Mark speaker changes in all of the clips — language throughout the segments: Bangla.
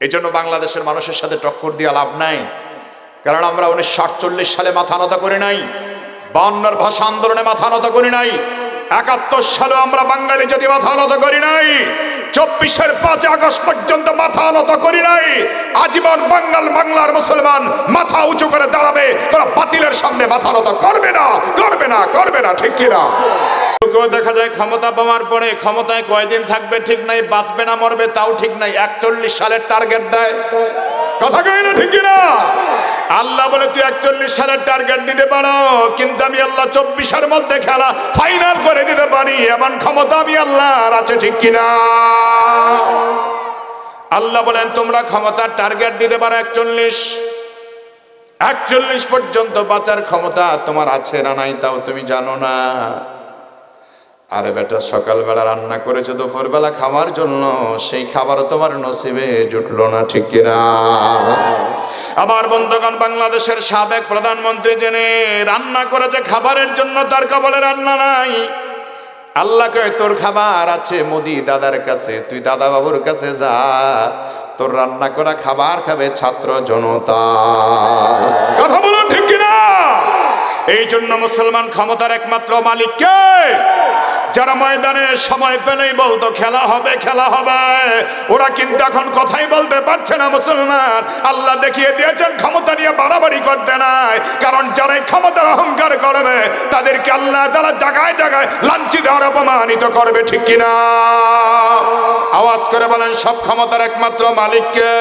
Speaker 1: এই জন্য বাংলাদেশের মানুষের সাথে টক্কর দিয়ে লাভ নাই, কারণ আমরা 1948 সালে মাথা নত করি নাই, 52 ভাষা আন্দোলনে মাথা নত করি নাই, 71 সালে আমরা বাঙালি জাতি মাথা নত করি নাই, 24-এর 5 আগস্ট পর্যন্ত মাথা নত করি নাই। আজীবন বাংলার মুসলমান মাথা উঁচু করে দাঁড়াবে, কোনো বাতিলের সামনে মাথা নত করবে না, করবে না, করবে না, ঠিক কিনা? কেউ দেখা যায় ক্ষমতা পাওয়ার পরে ক্ষমতায় কয়দিন থাকবে ঠিক নাই, বাঁচবে না মরবে তাও ঠিক নাই, 41 সালের টার্গেট দেয়। কথা কই না, ঠিক কিনা? আল্লাহ বলে তুই 41 সালের টার্গেট দিতে পারো, কিন্তু আমি আল্লাহ 24-এর মধ্যে খেলা ফাইনাল করে দিতে পারি, এমন ক্ষমতা আমি আল্লাহর আছে, ঠিক কিনা? আল্লাহ বলেন তোমরা ক্ষমতার টার্গেট দিতে পারো 41 পর্যন্ত বাঁচার ক্ষমতা তোমার আছে না নাই তাও তুমি জানো না। আরে বেটা, সকালবেলা রান্না করেছো দুপুরবেলা খাওয়ার জন্য, সেই খাবারও তোমার নসিবে জুটলো না, ঠিক কিনা? আমার বন্ধুগণ, বাংলাদেশের সাবেক প্রধানমন্ত্রী যিনি রান্না করেছে খাবারের জন্য, তার কপালে রান্না নাই। আল্লাহ কয় তোর খাবার আছে মোদি দাদার কাছে, তুই দাদা বাবুর কাছে যা, তোর রান্না করা খাবার খাবে ছাত্র জনতা। কথা বলুন, ঠিক কিনা? এই জন্য মুসলমান ক্ষমতার একমাত্র মালিক কে? যারা ময়দানে সময় পেলেই বলতো খেলা হবে, খেলা হবে, ওরা কিন্তু এখন কথাই বলতে পারছে না। মুসলমান আল্লাহ দেখিয়ে দিয়েছেন ক্ষমতা নিয়ে বাড়াবাড়ি করতে নাই, কারণ যারাই ক্ষমতার অহংকার করবে তাদেরকে আল্লাহ তাআলা জায়গায় জায়গায় লাঞ্ছিত আর অপমানিত করবে, ঠিক কিনা? আওয়াজ করে বলেন সব ক্ষমতার একমাত্র মালিক কে?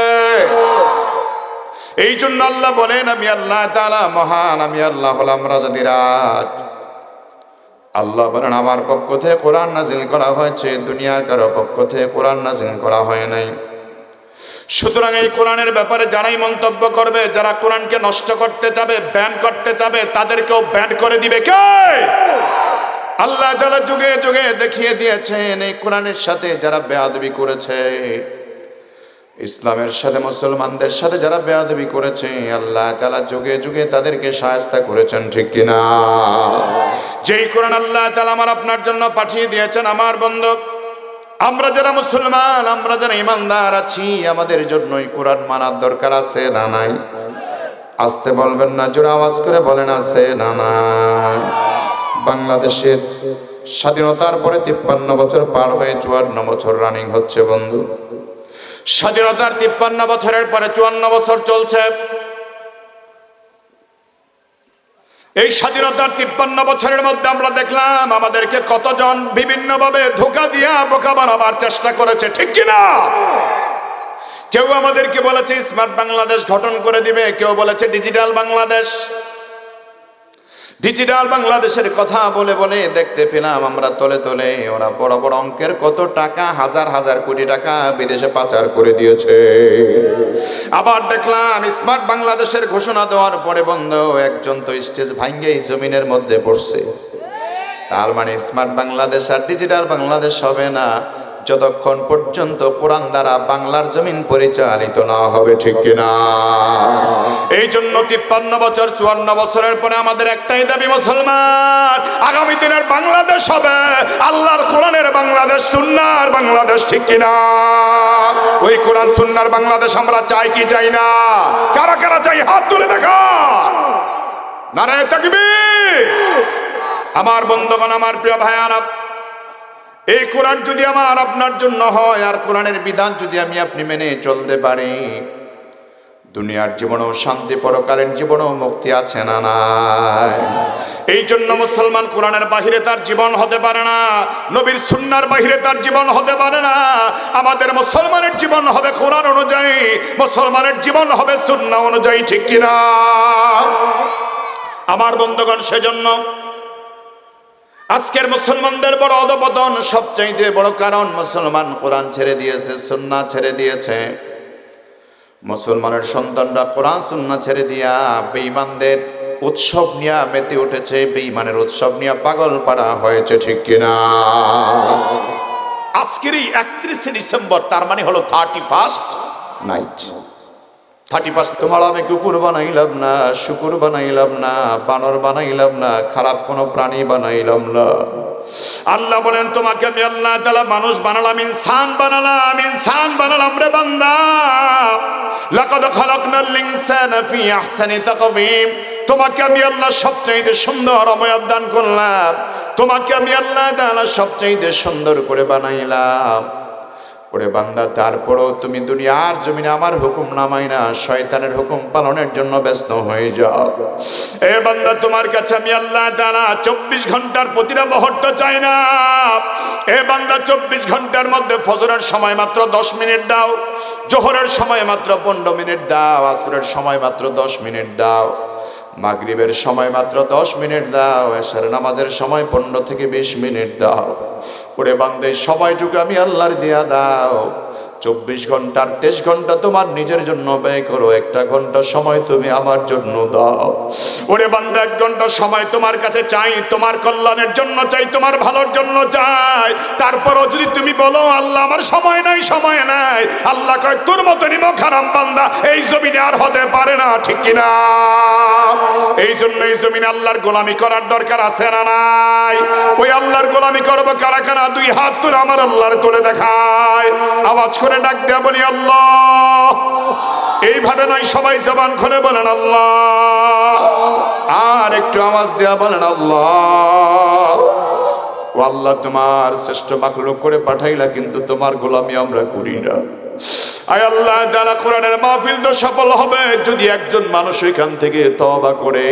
Speaker 1: এই জন্য আল্লাহ বলেন আমি আল্লাহ তাআলা মহান, আমি আল্লাহ হলাম রাজাদিরাজ। আল্লাহ বলেন আমার পক্ষ থেকে কোরআন নাজিল করা হয়েছে, দুনিয়ার কারো পক্ষ থেকে কোরআন নাজিল করা হয় নাই। সুতরাং এই কোরআনের ব্যাপারে যারাই মন্তব্য করবে, যারা কোরআনকে নষ্ট করতে যাবে, ব্যান করতে যাবে, তাদেরকেও ব্যান করে দিবে কে? আল্লাহ তাআলা যুগে যুগে দেখিয়ে দিয়েছেন এই কোরআনের সাথে যারা বেয়াদবি করেছে, ইসলামের সাথে মুসলমানদের সাথে যারা বেয়াদবি করেছে, আল্লাহ তাআলা যুগে যুগে তাদেরকে শায়েস্তা করেছেন, ঠিক কিনা? যেই কোরআন আল্লাহ তাআলা আমার আপনার জন্য পাঠিয়ে দিয়েছেন, আমার বন্ধু আমরা যারা মুসলমান, আমরা যারা ইমানদার আছি, আমাদের জন্য এই কোরআন মানার দরকার আছে না নাই? আসতে বলবেন না, জোরে আওয়াজ করে বলেন আছে না নাই? বাংলাদেশের স্বাধীনতার পরে 53 বছর পার হয়ে 54 বছর রানিং হচ্ছে বন্ধু। স্বাধীনতার 53 বছরের পরে 54 বছর চলছে। এই স্বাধীনতার 53 বছরের মধ্যে আমরা দেখলাম আমাদেরকে কতজন বিভিন্নভাবে ধোঁকা দিয়া বোকা বানাবার চেষ্টা করেছে, ঠিক কিনা? কেউ আমাদেরকে বলেছে স্মার্ট বাংলাদেশ গঠন করে দিবে, কেউ বলেছে ডিজিটাল বাংলাদেশ। ডিজিটাল বাংলাদেশের কথা বলে বলে দেখতে পেলাম আমরা তলে তলে ওরা বড় বড় অঙ্কের কত টাকা, হাজার হাজার কোটি টাকা বিদেশে পাচার করে দিয়েছে। আবার দেখলাম স্মার্ট বাংলাদেশের ঘোষণা দেওয়ার পরে বন্ধু একজন তো স্টেজ ভাঙ্গেই জমিনের মধ্যে পড়ছে। তার মানে স্মার্ট বাংলাদেশ আর ডিজিটাল বাংলাদেশ হবে না যতক্ষণ পর্যন্ত কোরআন দ্বারা বাংলার জমিন পরিচালিত না হবে, ঠিক কিনা? এই জন্য 53 বছর 54 বছরের পরে আমাদের একটাই দাবি, মুসলমান আগামী দিনের বাংলাদেশ হবে আল্লাহর কোরআনের বাংলাদেশ, সুন্নাহর বাংলাদেশ, ঠিক কিনা? ওই কোরআন সুন্নাহর বাংলাদেশ আমরা চাই কি চাই না? কারা কারা চাই হাত তুলে দেখা। নারায়ে তাকবীর। আমার বন্ধুগণ, আমার প্রিয় ভাইয়ারা, এই কোরআন যদি আমার আপনার জন্য হয় আর কোরআনের বিধান যদি আমি আপনি মেনে চলতে পারি, দুনিয়ার জীবনেও শান্তি, পরকালীন জীবনেও মুক্তি আছে না নাই? এই জন্য মুসলমান কোরআনের বাহিরে তার জীবন হতে পারে না, নবীর সুন্নাহর বাহিরে তার জীবন হতে পারে না। আমাদের মুসলমানের জীবন হবে কোরআন অনুযায়ী, মুসলমানের জীবন হবে সুন্নাহ অনুযায়ী, ঠিক কিনা? আমার বন্ধুগণ, সেজন্য আজকের মুসলমানদের বড় অধঃপতন সবচাইতে বড় কারণ মুসলমান কোরআন ছেড়ে দিয়েছে, সুন্নাহ ছেড়ে দিয়েছে। মুসলমানের সন্তানরা কোরআন সুন্নাহ ছেড়ে দিয়া বেঈমানদের উৎসব নিয়ে মেতে উঠেছে, বেঈমানের উৎসব নিয়ে পাগল পাড়া হয়েছে, ঠিক কিনা? আজকেরই 31 ডিসেম্বর, তার মানে হলো 31st নাইট। 31 তোমার আমি কুকুর বানাইলাম না, শুকুর বানাইলাম না, বানর বানাইলাম না, খারাপ কোনো প্রাণী বানাইলাম না। আল্লাহ বলেন তোমাকে আমি আল্লাহ তাআলা মানুষ বানালাম, ইনসান বানালাম রে বান্দা। লাকাদ খালাকনাল ইনসানা ফি আহসানি তাকওয়িম, তোমাকে আমি আল্লাহ সবচাইতে সুন্দর অবয়ব দান করলাম, তোমাকে আমি আল্লাহ তাআলা সবচাইতে সুন্দর করে বানাইলাম। ওরে বান্দা, তারপরও তুমি দুনিয়ার জমিনে আমার হুকুম নামাই না, শয়তানের হুকুম পালনের জন্য ব্যস্ত হয়ে যাও। এ বান্দা, তোমার কাছে আমি আল্লাহ তাআলা 24 ঘন্টার প্রতিটা মুহূর্ত চাই না। এ বান্দা, 24 ঘন্টার মধ্যে ফজরের সময় মাত্র 10 মিনিট দাও, জোহরের সময় মাত্র 15 মিনিট দাও, আসরের সময় মাত্র 10 মিনিট দাও, মাগরিবের সময় মাত্র 10 মিনিট দাও, এশার নামাজের সময় 15 থেকে 20 মিনিট দাও। ওরে বান্দে, সময়টুকু আমি আল্লাহর দিয়া দাও। 24 ঘন্টার 23 ঘন্টা তোমার নিজের জন্য ব্যয় করো, 1টা ঘন্টা সময় তুমি আমার জন্য দাও। ওরে বান্দা, 1 ঘন্টা সময় তোমার কাছে চাই, তোমার কল্যাণের জন্য চাই, তোমার ভালোর জন্য চাই। তারপরও যদি তুমি বলো আল্লাহ আমার সময় নাই, সময় নাই, আল্লাহ কয় তোর মতো নিমক হারাম বান্দা এই জমিনে আর হতে পারে না, ঠিক কিনা? এই জন্য এই জমিনে আল্লাহর গোলামি করার দরকার আছে না নাই? ওই আল্লাহর গোলামি করবো কারা কারা? 2 হাত তুলে আমার আল্লাহর তোলে দেখায়, আওয়াজ করে ডাক দেয়া বলি আল্লাহ। এইভাবে নয়, সবাই জবান খুলে বলেন আল্লাহ, আর একটু আওয়াজ দেয়া বলেন আল্লাহ। ও আল্লাহ, তোমার শ্রেষ্ঠ মাখলুক করে পাঠাইলা, কিন্তু তোমার গোলামি আমরা করি না। আয় আল্লাহ তাআলা, কোরআনের মাহফিল তো সফল হবে যদি একজন মানুষ এখান থেকে তওবা করে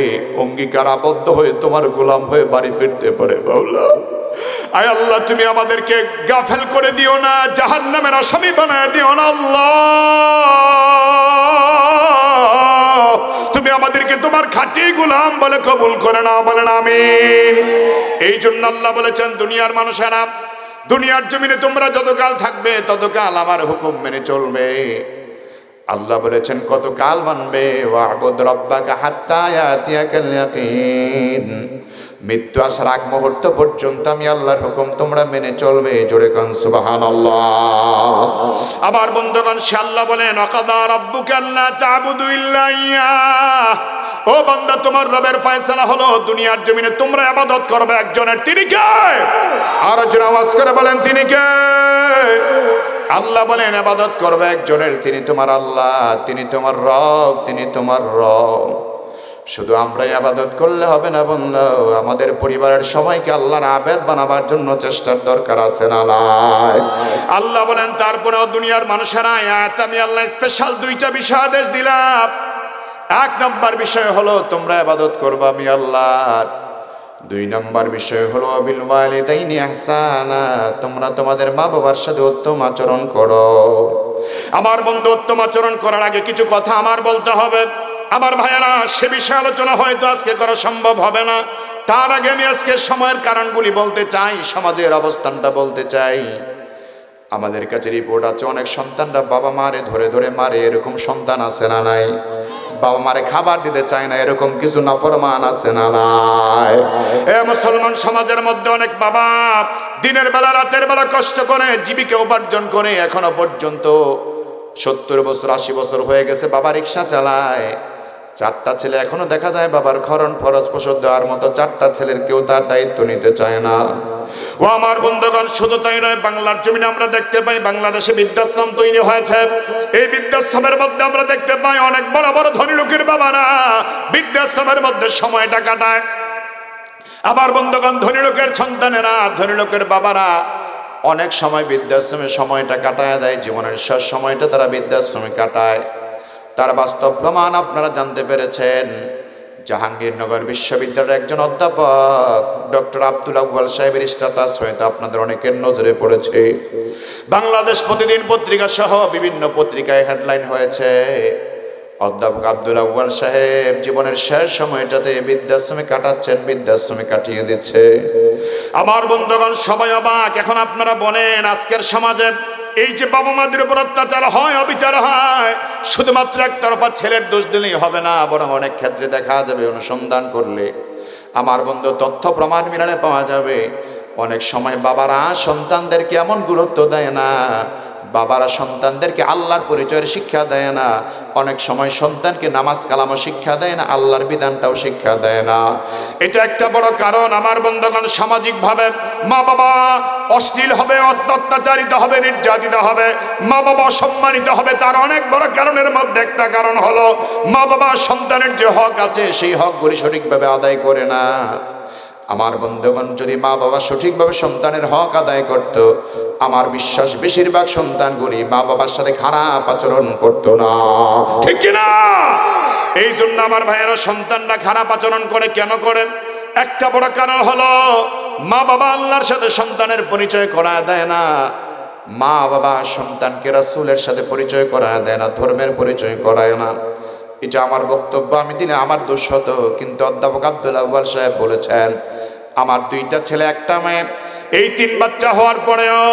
Speaker 1: অঙ্গীকার আবদ্ধ হয়ে তোমার গোলাম হয়ে বাড়ি ফিরতে পারে। মাওলা, আয় আল্লাহ, তুমি আমাদেরকে গাফেল করে দিও না, জাহান্নামের আসামি বানায় দিও না আল্লাহ। তুমি আমাদেরকে তোমার খাঁটি গোলাম বলে কবুল করে নাও, বলেন আমিন। এই জন্য আল্লাহ বলেছেন, দুনিয়ার মানুষেরা, দুনিয়ার জমিনে তোমরা যতকাল থাকবে ততকাল আমার হুকুম মেনে চলবে। আল্লাহ বলেছেন কতকাল মানবে? ওয়া'বুদ রাব্বাকা হাত্তা ইয়াতিয়াকাল ইয়াকিন, মৃত্যু আসার আগ মুহূর্ত পর্যন্ত আমি আল্লাহর হুকুম তোমরা মেনে চলবে। জোরে কান সুবহানাল্লাহ। আবার বন্ধুগণ, সে আল্লাহ বলেন ওয়াকাদা রাব্বুকা আল্লা তা'বুদু ইল্লা ইয়াহ, ও বান্দা, তোমার রবের ফয়সালা হলো দুনিয়ার জমিনে তোমরা ইবাদত করবে একজনের। তিনি কে? আর জোরে আওয়াজ করে বলেন, তিনি কে? আল্লাহ বলেন ইবাদত করবে একজনের, তিনি তোমার আল্লাহ, তিনি তোমার রব, তিনি তোমার রব। শুধু আমরা ইবাদত করলে হবে না বন্ধু, আমাদের পরিবারের সবাইকে আল্লাহর আবেদ বানাবার জন্য চেষ্টার দরকার আছে না নাই? আল্লাহ বলেন তারপরেও দুনিয়ার মানুষেরা, আমি আল্লাহ স্পেশাল 2টা বিষয় আদেশ দিলাম। 1 নম্বর বিষয় হলো তোমরা ইবাদত করবে আমি আল্লাহর। 2 নম্বর বিষয় হলো বিল ওয়ালিদাইনি ইহসানা, তোমরা তোমাদের মা বাবার সাথে উত্তম আচরণ করো। আমার বন্ধু, উত্তম আচরণ করার আগে কিছু কথা আমার বলতে হবে। আমার ভাইয়েরা, সে বিষয়ে আলোচনা হয়তো আজকে করা সম্ভব হবে না। তার আগে আমি আজকে সময়ের কারণগুলি বলতে চাই, সমাজের অবস্থানটা বলতে চাই। আমাদের কাছে রিপোর্ট আছে অনেক সন্তানরা বাবা মারে ধরে ধরে মারে, এরকম সন্তান আছে না নাই? বাবা মারে খাবার দিতে চায় না, এরকম কিছু নাফরমান আছে না নাই? এ মুসলমান সমাজের মধ্যে অনেক বাবা দিনের বেলা রাতের বেলা কষ্ট করে জীবিকা উপার্জন করে, এখনো পর্যন্ত 70 বছর 80 বছর হয়ে গেছে বাবা রিক্সা চালায়। 4টা ছেলে, এখনো দেখা যায় বাবার খরণ ফরজ পোষণ দেওয়ার মতো 4টা ছেলের কেউ তার দায়িত্ব নিতে চায় না। ও আমার বন্ধুগণ, শুধু তাই নয়, বাংলার জমিনে আমরা দেখতে পাই বাংলাদেশে বৃদ্ধাশ্রম তৈরি হয়েছে। এই বৃদ্ধাশ্রমের মধ্যে আমরা দেখতে পাই অনেক বড় বড় ধনী লোকের বাবারা বৃদ্ধাশ্রমের মধ্যে সময়টা কাটায়। আবার বন্ধুগণ, ধনী লোকের সন্তানেরা, ধনী লোকের বাবারা অনেক সময় বৃদ্ধাশ্রমে সময়টা কাটায় দেয়, জীবনের শেষ সময়টা তারা বৃদ্ধাশ্রমে কাটায়। তার বাস্তব প্রমাণ আপনারা জানতে পেরেছেন। জাহাঙ্গীরনগর বিশ্ববিদ্যালয়ের একজন অধ্যাপক ডক্টর আব্দুল আউয়াল সাহেবের স্ট্যাটাস হয়তো আপনাদের অনেকের নজরে পড়েছে। বাংলাদেশ প্রতিদিন পত্রিকা সহ বিভিন্ন পত্রিকায় হেডলাইন হয়েছে, অধ্যাপক আব্দুল আউয়াল সাহেব জীবনের শেষ সময়টাতে বৃদ্ধাশ্রমে কাটাচ্ছেন, বৃদ্ধাশ্রমে কাটিয়ে দিচ্ছে। আমার বন্ধুগণ, সবাই অবাক। এখন আপনারা বলেন, আজকের সমাজে এই যে বাবা মাদের উপর অত্যাচার হয়, অবিচার হয়, শুধুমাত্র একতরফা ছেলের দোষ দিলেই হবে না, বরং অনেক ক্ষেত্রে দেখা যাবে, অনুসন্ধান করলে আমার বন্ধু তথ্য প্রমাণ মিলানে পাওয়া যাবে, অনেক সময় বাবারা সন্তানদেরকে এমন গুরুত্ব দেয় না, বাবারা সন্তানদেরকে আল্লাহর পরিচয়ের শিক্ষা দেয় না, অনেক সময় সন্তানকে নামাজ কালামও শিক্ষা দেয় না, আল্লাহর বিধানটাও শিক্ষা দেয় না। এটা একটা বড় কারণ। আমার বন্ধুগণ, সামাজিকভাবে মা বাবা অশ্লীল হবে, অত্যাচারিত হবে, নির্যাতিত হবে, মা বাবা অসম্মানিত হবে। তার অনেক বড় কারণের মধ্যে একটা কারণ হলো মা বাবা সন্তানের যে হক আছে সেই হকগুলি সঠিকভাবে আদায় করে না। আমার বন্ধুগণ, যদি মা বাবা সঠিকভাবে সন্তানের হক আদায় করত, আমার বিশ্বাস বেশিরভাগ সন্তানগুলি মা বাবার সাথে খারাপ আচরণ করত না, ঠিক কিনা? এই জন্য আমার ভাইয়েরা, সন্তানরা খারাপ আচরণ করে কেন করে? একটা বড় কারণ হলো মা বাবা আল্লাহর সাথে সন্তানের পরিচয় করায় দেয় না, মা বাবা সন্তানকে রাসূলের সাথে পরিচয় করায় দেয় না, ধর্মের পরিচয় করায় না। এটা আমার বক্তব্য, আমি দিনে আমার দোষ হতো, কিন্তু অধ্যাপক আব্দুল আউয়াল সাহেব বলেছেন আমার 2টা ছেলে 1টা মেয়ে, এই 3 বাচ্চা হওয়ার পরেও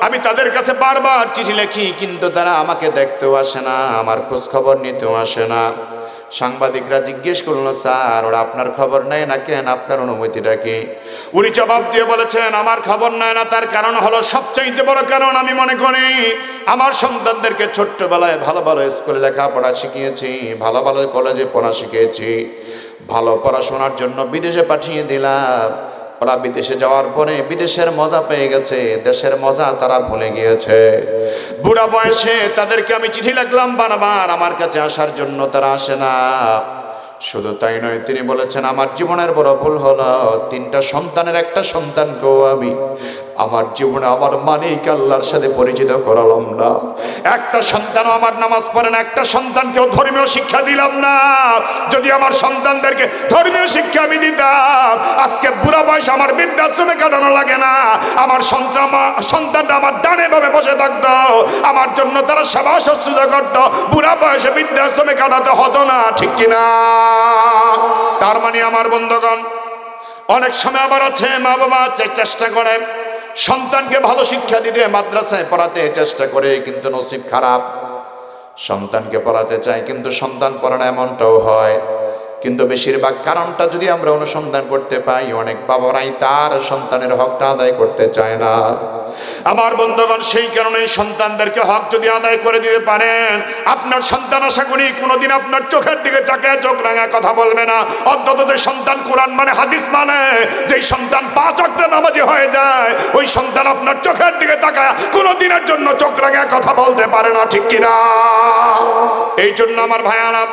Speaker 1: আমি তাদের কাছে বারবার চিঠি লিখি, কিন্তু তারা আমাকে দেখতেও আসে না, আমার খোঁজ খবর নিতেও আসে না। সাংবাদিকরা জিজ্ঞেস করলো, স্যার ওরা আপনার খবর নেয় না কেন, আপনার অনুমতিটা কি? উনি জবাব দিয়ে বলেছেন, আমার খবর নেয় না তার কারণ হলো, সবচাইতে বড় কারণ আমি মনে করি আমার সন্তানদেরকে ছোট্টবেলায় ভালো ভালো স্কুলে লেখাপড়া শিখিয়েছি, ভালো ভালো কলেজে পড়া শিখিয়েছি, ভালো পড়াশোনার জন্য বিদেশে পাঠিয়ে দিলাম। ওরা বিদেশে যাওয়ার পরে বিদেশের মজা পেয়ে গেছে, দেশের মজা তারা ভুলে গিয়েছে। বুড়া বয়সে তাদেরকে আমি চিঠি লিখলাম বারবার, আমার কাছে আসার জন্য তারা আসে না। শুধু তাই নয়, তিনি বলেছেন আমার জীবনের বড় ভুল হলো 3টা সন্তানের একটা সন্তানকেও আমি আমার জীবনে আমার মালিক আল্লাহর সাথে পরিচিত করালাম না। একটা সন্তানও আমার নামাজ পড়ে না, একটা সন্তানকেও ধর্মীয় শিক্ষা দিলাম না। যদি আমার সন্তানদেরকে ধর্মীয় শিক্ষা আমি দিতাম, আজকে বুড়া বয়স আমার বৃদ্ধাশ্রমে কাটানো লাগে না, আমার সন্তানটা আমার ডানে ভাবে বসে থাকতো, আমার জন্য তারা সেবা শুশ্রূষা করতো, বুড়া বয়সে বৃদ্ধাশ্রমে কাটাতে হতো না, ঠিক কিনা? তার মানে আমার বন্ধুগণ, অনেক সময় আবার আছে মা বাবা চেষ্টা করে সন্তানকে ভালো শিক্ষা দিতে, মাদ্রাসায় পড়াতে চেষ্টা করে, কিন্তু নসিব খারাপ, সন্তানকে পড়াতে চায় কিন্তু সন্তান পড়ে না, এমনটাও হয়। কিন্তু বেশিরভাগ কারণটা যদি আমরা অনুসন্ধান করতে পাই, অনেক বাবারাই তার সন্তানের হকটা আদায় করতে চায় না। আমার বন্ধুগণ, সেই কারণে সন্তানদেরকে হক যদি আদায় করে দিতে পারেন, আপনার সন্তান আশা করি কোনোদিন আপনার চোখের দিকে তাকিয়ে চোখ রাঙা কথা বলবে না। অন্তত যে সন্তান কোরআন মানে, হাদিস মানে, যেই সন্তান 5 ওয়াক্ত নামাজি হয়ে যায়, ওই সন্তান আপনার চোখের দিকে তাকায় কোনোদিনের জন্য চোখ রাঙা কথা বলতে পারে না, ঠিক কিনা? এই জন্য আমার ভাইয়ারা,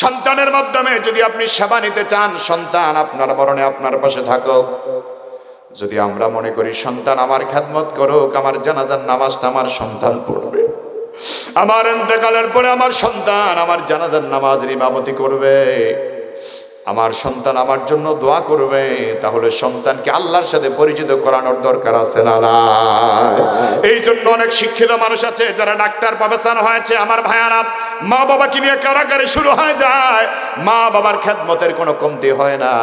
Speaker 1: সন্তানের মাধ্যমে যদি আপনি সেবা নিতে চান, সন্তান আপনার মরণে আপনার পাশে থাকুক। যদি আমরা মনে করি সন্তান আমার খেদমত করুক, আমার জানাজার নামাজটা আমার সন্তান পড়বে, আমার ইন্তেকালের পরে আমার সন্তান আমার জানাজার নামাজের ইমামতি করবে, আমার সন্তান আমার জন্য দোয়া করবে, তাহলে সন্তানকে আল্লাহর সাথে পরিচিত করানোর দরকার আছে না? এই জন্য অনেক শিক্ষিত মানুষ আছে যারা ডাক্তার প্রফেসর হয়েছে, আমার ভাইয়ারা, মা বাবাকে নিয়ে কারাগারে শুরু হয়ে যায়, মা বাবার খেদমতের কোনো কমতি হয় না।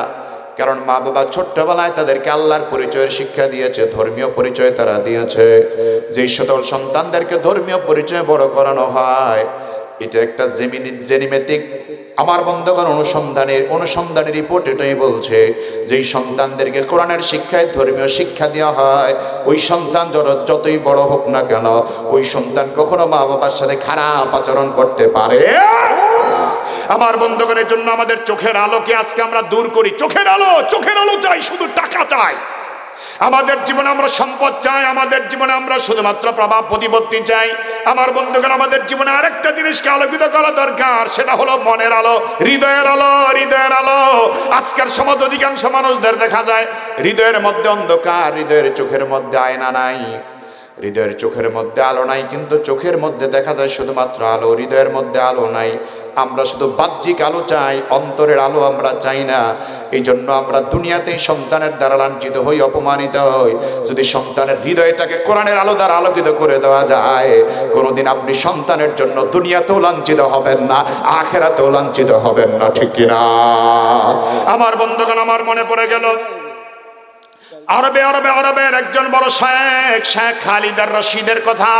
Speaker 1: কারণ মা বাবা ছোট্টবেলায় তাদেরকে আল্লাহর পরিচয়ের শিক্ষা দিয়েছে, ধর্মীয় পরিচয় তারা দিয়েছে। যেই সকল সন্তানদেরকে ধর্মীয় পরিচয় বড় করানো হয়, এটা একটা জেনেটিক, আমার বন্ধুগণ, অনুসন্ধানের রিপোর্ট এটাই বলছে, যেই সন্তানদেরকে কোরআনের শিক্ষায় ধর্মীয় শিক্ষা দেওয়া হয়, ওই সন্তান যতই বড় হোক না কেন, ওই সন্তান কখনো মা বাবার সাথে খারাপ আচরণ করতে পারে। আমার বন্ধুগণের জন্য আমাদের চোখের আলোকে আজকে আমরা দূর করি। চোখের আলো চাই, শুধু টাকা চাই। আমাদের জীবনে আমরা সম্পদ চাই, আমাদের জীবনে আমরা শুধুমাত্র প্রভাব প্রতিপত্তি চাই। আমার বন্ধুগণ, আমাদের জীবনে আরেকটা জিনিসকে আলোকিত করা দরকার, সেটা হলো মনের আলো, হৃদয়ের আলো। আজকের সমাজ অধিকাংশ মানুষদের দেখা যায় হৃদয়ের মধ্যে অন্ধকার, হৃদয়ের চোখের মধ্যে আয়না নাই, হৃদয়ের চোখের মধ্যে আলো নাই, কিন্তু চোখের মধ্যে দেখা যায় শুধুমাত্র আলো, হৃদয়ের মধ্যে আলো নাই। আমরা শুধু বাহ্যিক আলো চাই, অন্তরের আলো আমরা চাই না। এই জন্য আমরা দুনিয়াতেই সন্তানের দ্বারা লাঞ্ছিত হই, অপমানিত হই। যদি সন্তানের হৃদয়টাকে কোরআনের আলো দ্বারা আলোকিত করে দেওয়া যায়, কোনোদিন আপনি সন্তানের জন্য দুনিয়াতেও লাঞ্ছিত হবেন না, আখিরাতেও লাঞ্ছিত হবেন না, ঠিক কিনা? আমার বন্ধুগণ, আমার মনে পড়ে গেল আরবের একজন বড় শেখ খালিদ আর-রশিদের কথা।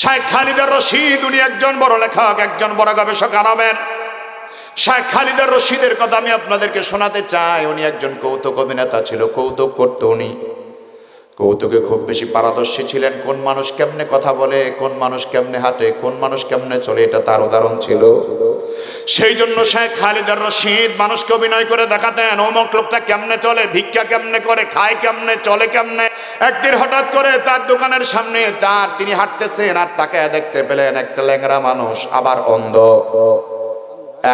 Speaker 1: শেখ খালিদ আর-রশিদ, উনি একজন বড় লেখক, একজন বড় গবেষক আরবের। শেখ খালিদ আর-রশিদের কথা আমি আপনাদেরকে শোনাতে চাই। উনি একজন কৌতুক অভিনেতা ছিল, কৌতুক করতো উনি। কৌতুকে খুব বেশি পারদর্শী ছিলেন। কোন মানুষ কেমনে কথা বলে, কোন মানুষ কেমনে হাঁটে, কোন মানুষ কেমনে চলে, এটা তার উদাহরণ ছিল। সেই জন্য শেখ খালিদ আর রশিদ মানুষকে অভিনয় করে দেখাতেন অমুক লোকটা কেমনে চলে, ভিক্ষা কেমনে করে, খায় কেমনে, চলে কেমনে। একদিন হঠাৎ করে তার দোকানের সামনে তিনি হাঁটতেছেন, আর তাকে দেখতে পেলেন একটা ল্যাংড়া মানুষ, আবার অন্ধ।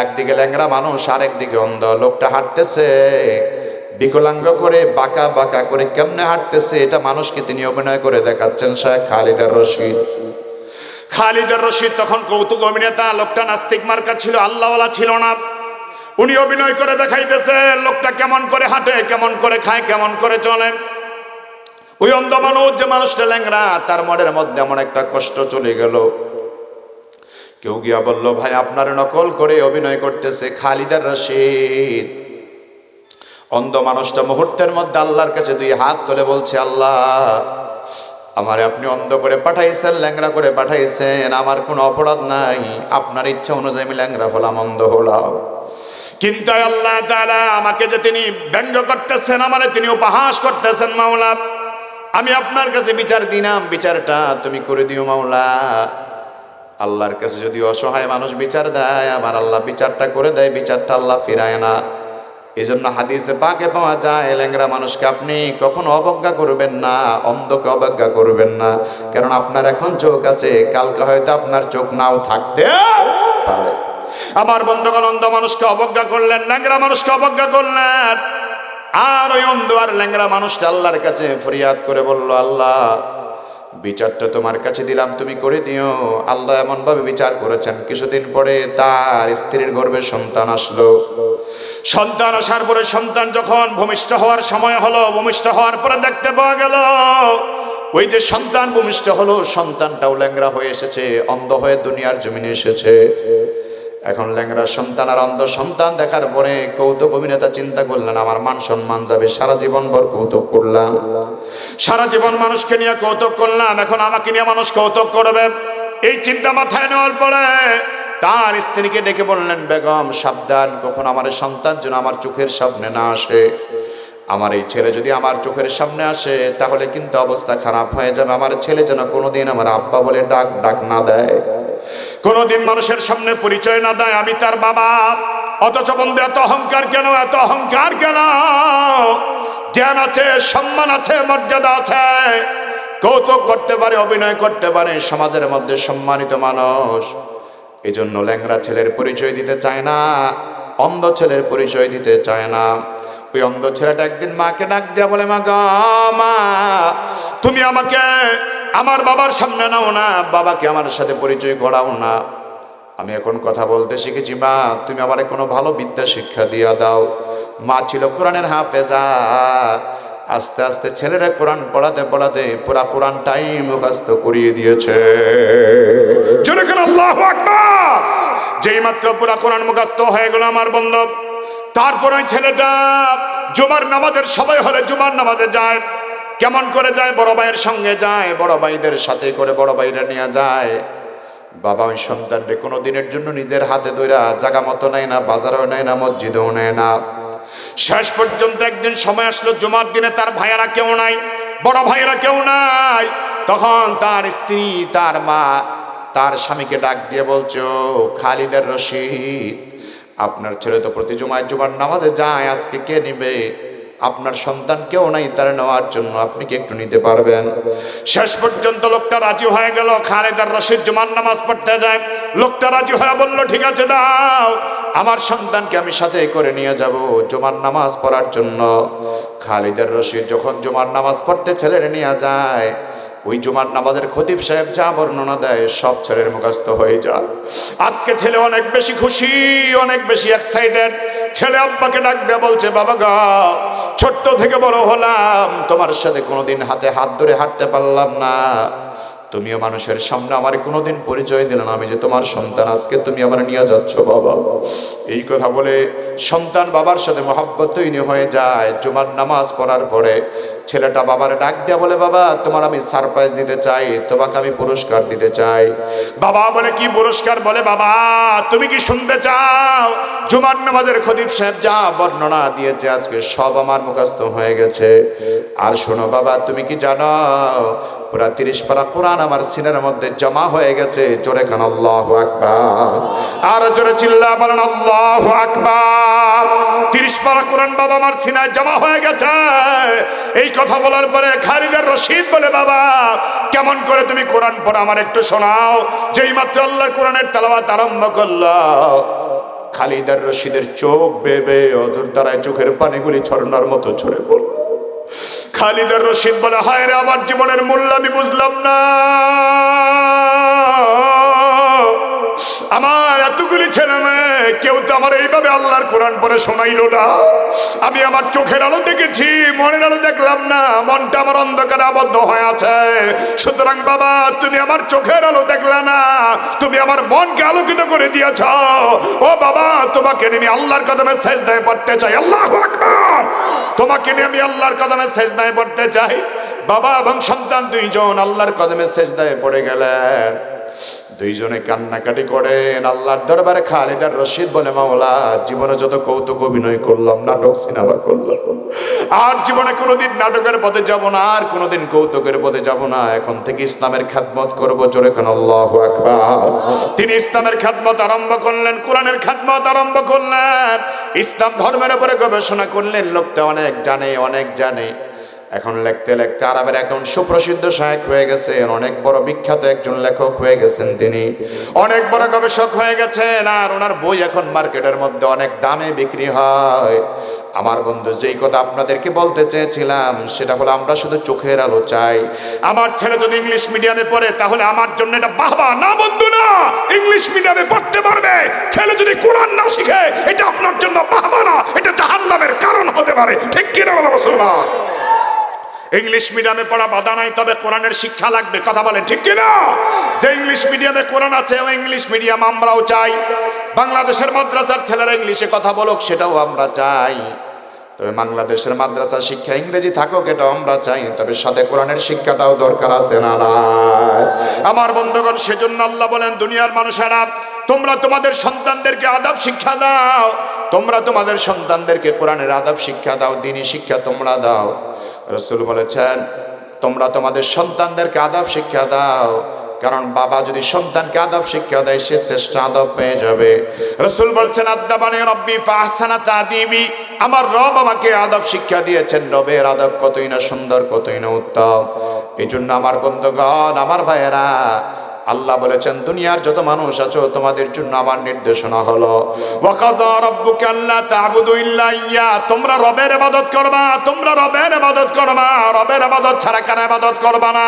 Speaker 1: একদিকে ল্যাংড়া মানুষ, আরেকদিকে অন্ধ। লোকটা হাঁটতেছে বিকলাঙ্গ করে, বাঁকা বাঁকা করে কেমনে হাঁটতেছে, এটা মানুষকে তিনি অভিনয় করে দেখাচ্ছেন শেখ খালিদ আর রশিদ। খালিদ আর রশিদ তখন কৌতুক অভিনেতা। লোকটা নাস্তিক মার্কা ছিল, আল্লাহওয়ালা ছিল না। উনি অভিনয় করে দেখাইতেছে লোকটা কেমন করে হাঁটে, কেমন করে খায়, কেমন করে চলে। ওই অন্ধ মানুষ, যে মানুষটা ল্যাংড়া, তার মনের মধ্যে এমন একটা কষ্ট চলে গেল। কেউ গিয়া বলল, ভাই আপনার নকল করে অভিনয় করতেছে খালিদ আর রশিদ। অন্ধ মানুষটা মুহূর্তের মধ্যে আল্লাহর কাছে দুই হাত তুলে বলছে, আল্লাহ আমারে আপনি অন্ধ করে পাঠাইছেন, ল্যাংড়া করে পাঠাইছেন, আমার কোনো অপরাধ নাই, আপনার ইচ্ছা অনুযায়ী আমি ল্যাংড়া হলাম, অন্ধ হলাম। কিন্তু আল্লাহ তাআলা আমাকে যে তিনি ব্যঙ্গ করতেছেন, আমারে তিনি উপহাস করতেছেন, মাওলা আমি আপনার কাছে বিচার দিলাম, বিচারটা তুমি করে দিও মাওলা। আল্লাহর কাছে যদি অসহায় মানুষ বিচার দেয়, আমার আল্লাহ বিচারটা করে দেয়, বিচারটা আল্লাহ ফিরায় না। এই জন্য হাদিসে পাকে পাওয়া যায়, ল্যাংড়া মানুষকে আপনি কখনো অবজ্ঞা করবেন না, অন্ধকে অবজ্ঞা করবেন না। কারণ আপনার এখন চোখ আছে, কালকে হয়তো আপনার চোখ নাও থাকতে পারে। আমার বন্ধুগণ, অন্ধ মানুষকে অবজ্ঞা করলেন, ল্যাংড়া মানুষকে অবজ্ঞা করলেন। আর ওই অন্ধ আর ল্যাংড়া মানুষটা আল্লাহর কাছে ফরিয়াদ করে বলল, আল্লাহ বিচারটা তোমার কাছে দিলাম, তুমি করে দিও। আল্লাহ এমন ভাবে বিচার করেছেন, কিছুদিন পরে তার স্ত্রীর গর্ভে সন্তান আসলো। সন্তান আসার পরে সন্তান যখন ভূমিষ্ঠ হওয়ার সময় হলো, ভূমিষ্ঠ হওয়ার পরে দেখতে পাওয়া গেল ওই যে সন্তান ভূমিষ্ঠ হলো, সন্তানটাও ল্যাংড়া হয়ে এসেছে, অন্ধ হয়ে দুনিয়ার জমিনে এসেছে। এখন ল্যাংড়া সন্তান আর অন্ধ সন্তান দেখার পরে কৌতুক অভিনেতা চিন্তা করলেন, আমার মান সম্মান যাবে, সারা জীবন ভর কৌতুক করলাম, সারা জীবন মানুষকে নিয়ে কৌতুক করলাম, এখন আমাকে নিয়ে মানুষ কৌতুক করবে। এই চিন্তা মাথায় নেওয়ার পরে তার স্ত্রীকে ডেকে বললেন, বেগম সাবধান, কখন আমার সন্তান যেন আমার চোখের সামনে না আসে। আমার এই ছেলে যদি আমার চোখের সামনে আসে তাহলে কিন্তু অবস্থা খারাপ হয়ে যাবে। আমার ছেলে যেন কোনোদিন আমার আব্বা বলে ডাক না দেয়, কোনোদিন মানুষের সামনে পরিচয় না দেয় আমি তার বাবা। অথচ বন্ধু, এত অহংকার কেন, এত অহংকার কেন? জ্ঞান আছে, সম্মান আছে, মর্যাদা আছে, কৌতুক করতে পারে, অভিনয় করতে পারে, সমাজের মধ্যে সম্মানিত মানুষ। এই জন্য ল্যাংড়া ছেলের পরিচয় দিতে চায় না, অন্ধ ছেলের পরিচয় দিতে চায় না। ওই অন্ধ ছেলেটা একদিন মাকে ডাক দিয়া বলে, মা গো মা, তুমি আমাকে আমার বাবার সামনে নাও না, বাবাকে আমার সাথে পরিচয় করাও না। আমি এখন কথা বলতে শিখেছি, মা তুমি আমারে কোনো ভালো বিদ্যা শিক্ষা দিয়া দাও। মা ছিল কোরআনের হাফেজা। আস্তে আস্তে ছেলেরা কোরআন পড়াতে পড়াতে পুরা কোরআনটাই মুখস্থ করিয়ে দিয়েছে। যেরকম আল্লাহু আকবার। যেই মাত্র পুরা কোরআন মুখস্থ হয়ে গেল আমার বন্ধু, তারপর ওই ছেলেটা জুমার নামাজের সময় হলে জুমার নামাজে যায়। কেমন করে যায়? বড় ভাইয়ের সঙ্গে যায়, বড় ভাইদের সাথে করে বড় ভাইরা নিয়ে যায়। বাবা ওই সন্তানকে কোনো দিনের জন্য নিজের হাতে ধইরা জায়গা মতো নেয় না, বাজারেও নেয় না, মসজিদেও নেয় না। শেষ পর্যন্ত একদিন সময় আসলো, জুমার দিনে তার ভাইয়েরা কেউ নাই, বড় ভাইয়েরা কেউ নাই। তখন তার স্ত্রী, তার মা তার স্বামীকে ডাক দিয়ে বলছো, খালিদ আর রশিদ, আপনার ছেলে তো প্রতি জুমায় জুমার নামাজে যায়, আজকে কে নিবে? আপনার সন্তান কেউ নাই তার নেওয়ার জন্য, আপনি কি একটু নিতে পারবেন? শেষ পর্যন্ত লোকটা রাজি হয়ে গেল। খালিদ আর রশিদ জুমার নামাজ পড়তে যায়। লোকটা রাজি হয়ে বলল, ঠিক আছে দাও, আমার সন্তানকে আমি সাথে করে নিয়ে যাব জুমার নামাজ পড়ার জন্য। খালিদ আর রশিদ যখন জুমার নামাজ পড়তে ছেলের নিয়ে যায়, ওই জুমার নামাজের খতিব সাহেব যা বর্ণনা দেয় সব ছেলের মুখস্থ হয়ে যায়। আজকে ছেলে অনেক বেশি খুশি, অনেক বেশি এক্সাইটেড। ছেলে আব্বাকে ডাক দিয়ে বলছে, বাবা গো, ছোট্ট থেকে বড় হলাম, তোমার সাথে কোনোদিন হাতে হাত ধরে হাঁটতে পারলাম না, তুমিও মানুষের সামনে আমার কোনোদিন পরিচয় দিলে না আমি যে তোমার সন্তান, আজকে তুমি আমার নিয়ে যাচ্ছ বাবা। এই কথা বলে সন্তান বাবার সাথে মহব্বত তৈরি হয়ে যায়। জুমার নামাজ পড়ার পরে ছেলেটা বাবার ডাক দেয়া বলে, বাবা তোমার আমি সারপ্রাইজ দিতে চাই, তোমাকে আমি পুরস্কার দিতে চাই। বাবা বলে, কি পুরস্কার? বলে, বাবা তুমি কি শুনতে চাও? জুমার নামাজের খতিব সাহেব যা বর্ণনা দিয়েছে আজকে সব আমার মুখস্থ হয়ে গেছে। আর শোনো বাবা, তুমি কি জানো পুরা 30 পারা কোরআন আমার সিনার মধ্যে জমা হয়ে গেছে। জোরে খান আল্লাহু আকবার, আর জোরে চিল্লা বলেন আল্লাহু আকবার। 30 পারা কোরআন বাবা আমার সিনায় জমা হয়ে গেছে। এই কথা বলার পরে খালিদের রশিদ বলে, বাবা কেমন করে তুমি কোরআন পড়ো আমার একটু শোনাও। যেই মাত্র আল্লাহর কোরআনের তেলাওয়াত আরম্ভ করলো, খালিদার রশিদের চোখ বেবে অধর দ্বারায় চোখের পানিগুলি ঝরনার মতো ঝরে পড়ল। খালিদার রশিদ বলে, হায় রে আমার জীবনের মূল্য আমি বুঝলাম না। আমার এতগুলি ছেলে মেয়ে কেউ তো আমার এইভাবে আল্লাহর কোরআন পড়ে শোনাইল না। আমি আমার চোখের আলো দেখেছি, মনের আলো দেখলাম না, মনটা আমার অন্ধকারে আবদ্ধ হয়ে আছে। সুতরাং বাবা তুমি আমার চোখের আলো দেখলা না, তুমি আমার মনকে আলোকিত করে দিয়েছ। ও বাবা তোমাকে নিয়ে আমি আল্লাহর কদমে সেজদায় পড়তে চাই। আল্লাহু আকবার। তোমাকে নিয়ে আমি আল্লাহর কদমে সেজদায় পড়তে চাই। বাবা এবং সন্তান দুইজন আল্লাহর কদমে সেজদায় পড়ে গেলেন। দুইজনে কান্নাকাটি করেন আল্লাহর দরবারে। খালিদার রশিদ বলে, মাওলা জীবনে যত কৌতুক অভিনয় করলাম, নাটক সিনেমা করলাম, আর জীবনে কোনোদিন নাটকের পথে যাব না, আর কোনোদিন কৌতুকের পথে যাব না। এখন থেকে ইসলামের খেদমত করবো। জোরে খান আল্লাহু আকবার। তিনি ইসলামের খেদমত আরম্ভ করলেন, কোরআনের খেদমত আরম্ভ করলেন, ইসলাম ধর্মের উপরে গবেষণা করলেন। লোকটা অনেক জানে, অনেক জানে। এখন লিখতে লিখতে আরবের এখন সুপ্রসিদ্ধ শায়েখ হয়ে গেছেন, অনেক বড় বিখ্যাত একজন লেখক হয়ে গেছেন, তিনি অনেক বড় গবেষক হয়ে গেছেন। আর ওনার বই এখন মার্কেটের মধ্যে অনেক দামে বিক্রি হয়। আমার বন্ধু যেই কথা আপনাদেরকে বলতে চেয়েছিলাম সেটা হলো, আমরা শুধু চোখের আলো চাই। আমার ছেলে যদি ইংলিশ মিডিয়ামে পড়ে তাহলে আমার জন্য এটা বাহবা না বন্ধু, না। ইংলিশ মিডিয়ামে পড়তে পারবে, ছেলে যদি কোরআন না শিখে এটা আপনার জন্য বাহবা না, এটা জাহান্নামের কারণ হতে পারে। ঠিক কিনা মুসলমান? ইংলিশ মিডিয়ামে পড়া বাধা নাই, তবে কোরআনের শিক্ষা লাগবে। কথা বলেন ঠিক কিনা? যে ইংলিশ মিডিয়ামে কোরআন আছে ওই ইংলিশ মিডিয়াম আমরাও চাই। বাংলাদেশের মাদ্রাসার ছেলেরা ইংলিশে কথা বলুক, সেটাও আমরা চাই। তবে বাংলাদেশের মাদ্রাসা শিক্ষা ইংরেজি থাকুক, এটাও আমরা চাই। তবে সাথে কোরআনের শিক্ষাটাও দরকার আছে না? আমার বন্ধুগণ, সেজন্য আল্লাহ বলেন, দুনিয়ার মানুষেরা তোমরা তোমাদের সন্তানদেরকে আদব শিক্ষা দাও, তোমরা তোমাদের সন্তানদেরকে কোরআনের আদব শিক্ষা দাও, দ্বীনি শিক্ষা তোমরা দাও। রাসূল বলেছেন, তোমরা তোমাদের সন্তানদেরকে আদব শিক্ষা দাও, কারণ বাবা যদি সন্তানকে আদব শিক্ষা দেয় সে শ্রেষ্ঠ আদব পেয়ে যাবে। রাসূল বলছেন, আদাবানি রব্বি ফাহসানা তাদিবি, আমার রব আমাকে আদব শিক্ষা দিয়েছেন। রবের আদব কতই না সুন্দর, কতই না উত্তম। এই জন্য আমার বন্ধুগণ, আমার ভাইয়েরা, আল্লাহ বলেছেন, দুনিয়ার যত মানুষ আছো তোমাদের জন্য আমার নির্দেশনা হলো, ওয়াকাযা রাব্বুকা আল্লা তা'বুদু ইল্লা ইয়্যা, তোমরা রবের ইবাদত করবা, তোমরা রবের ইবাদত করবা। রবের ইবাদত ছাড়া কারো ইবাদত করবা না।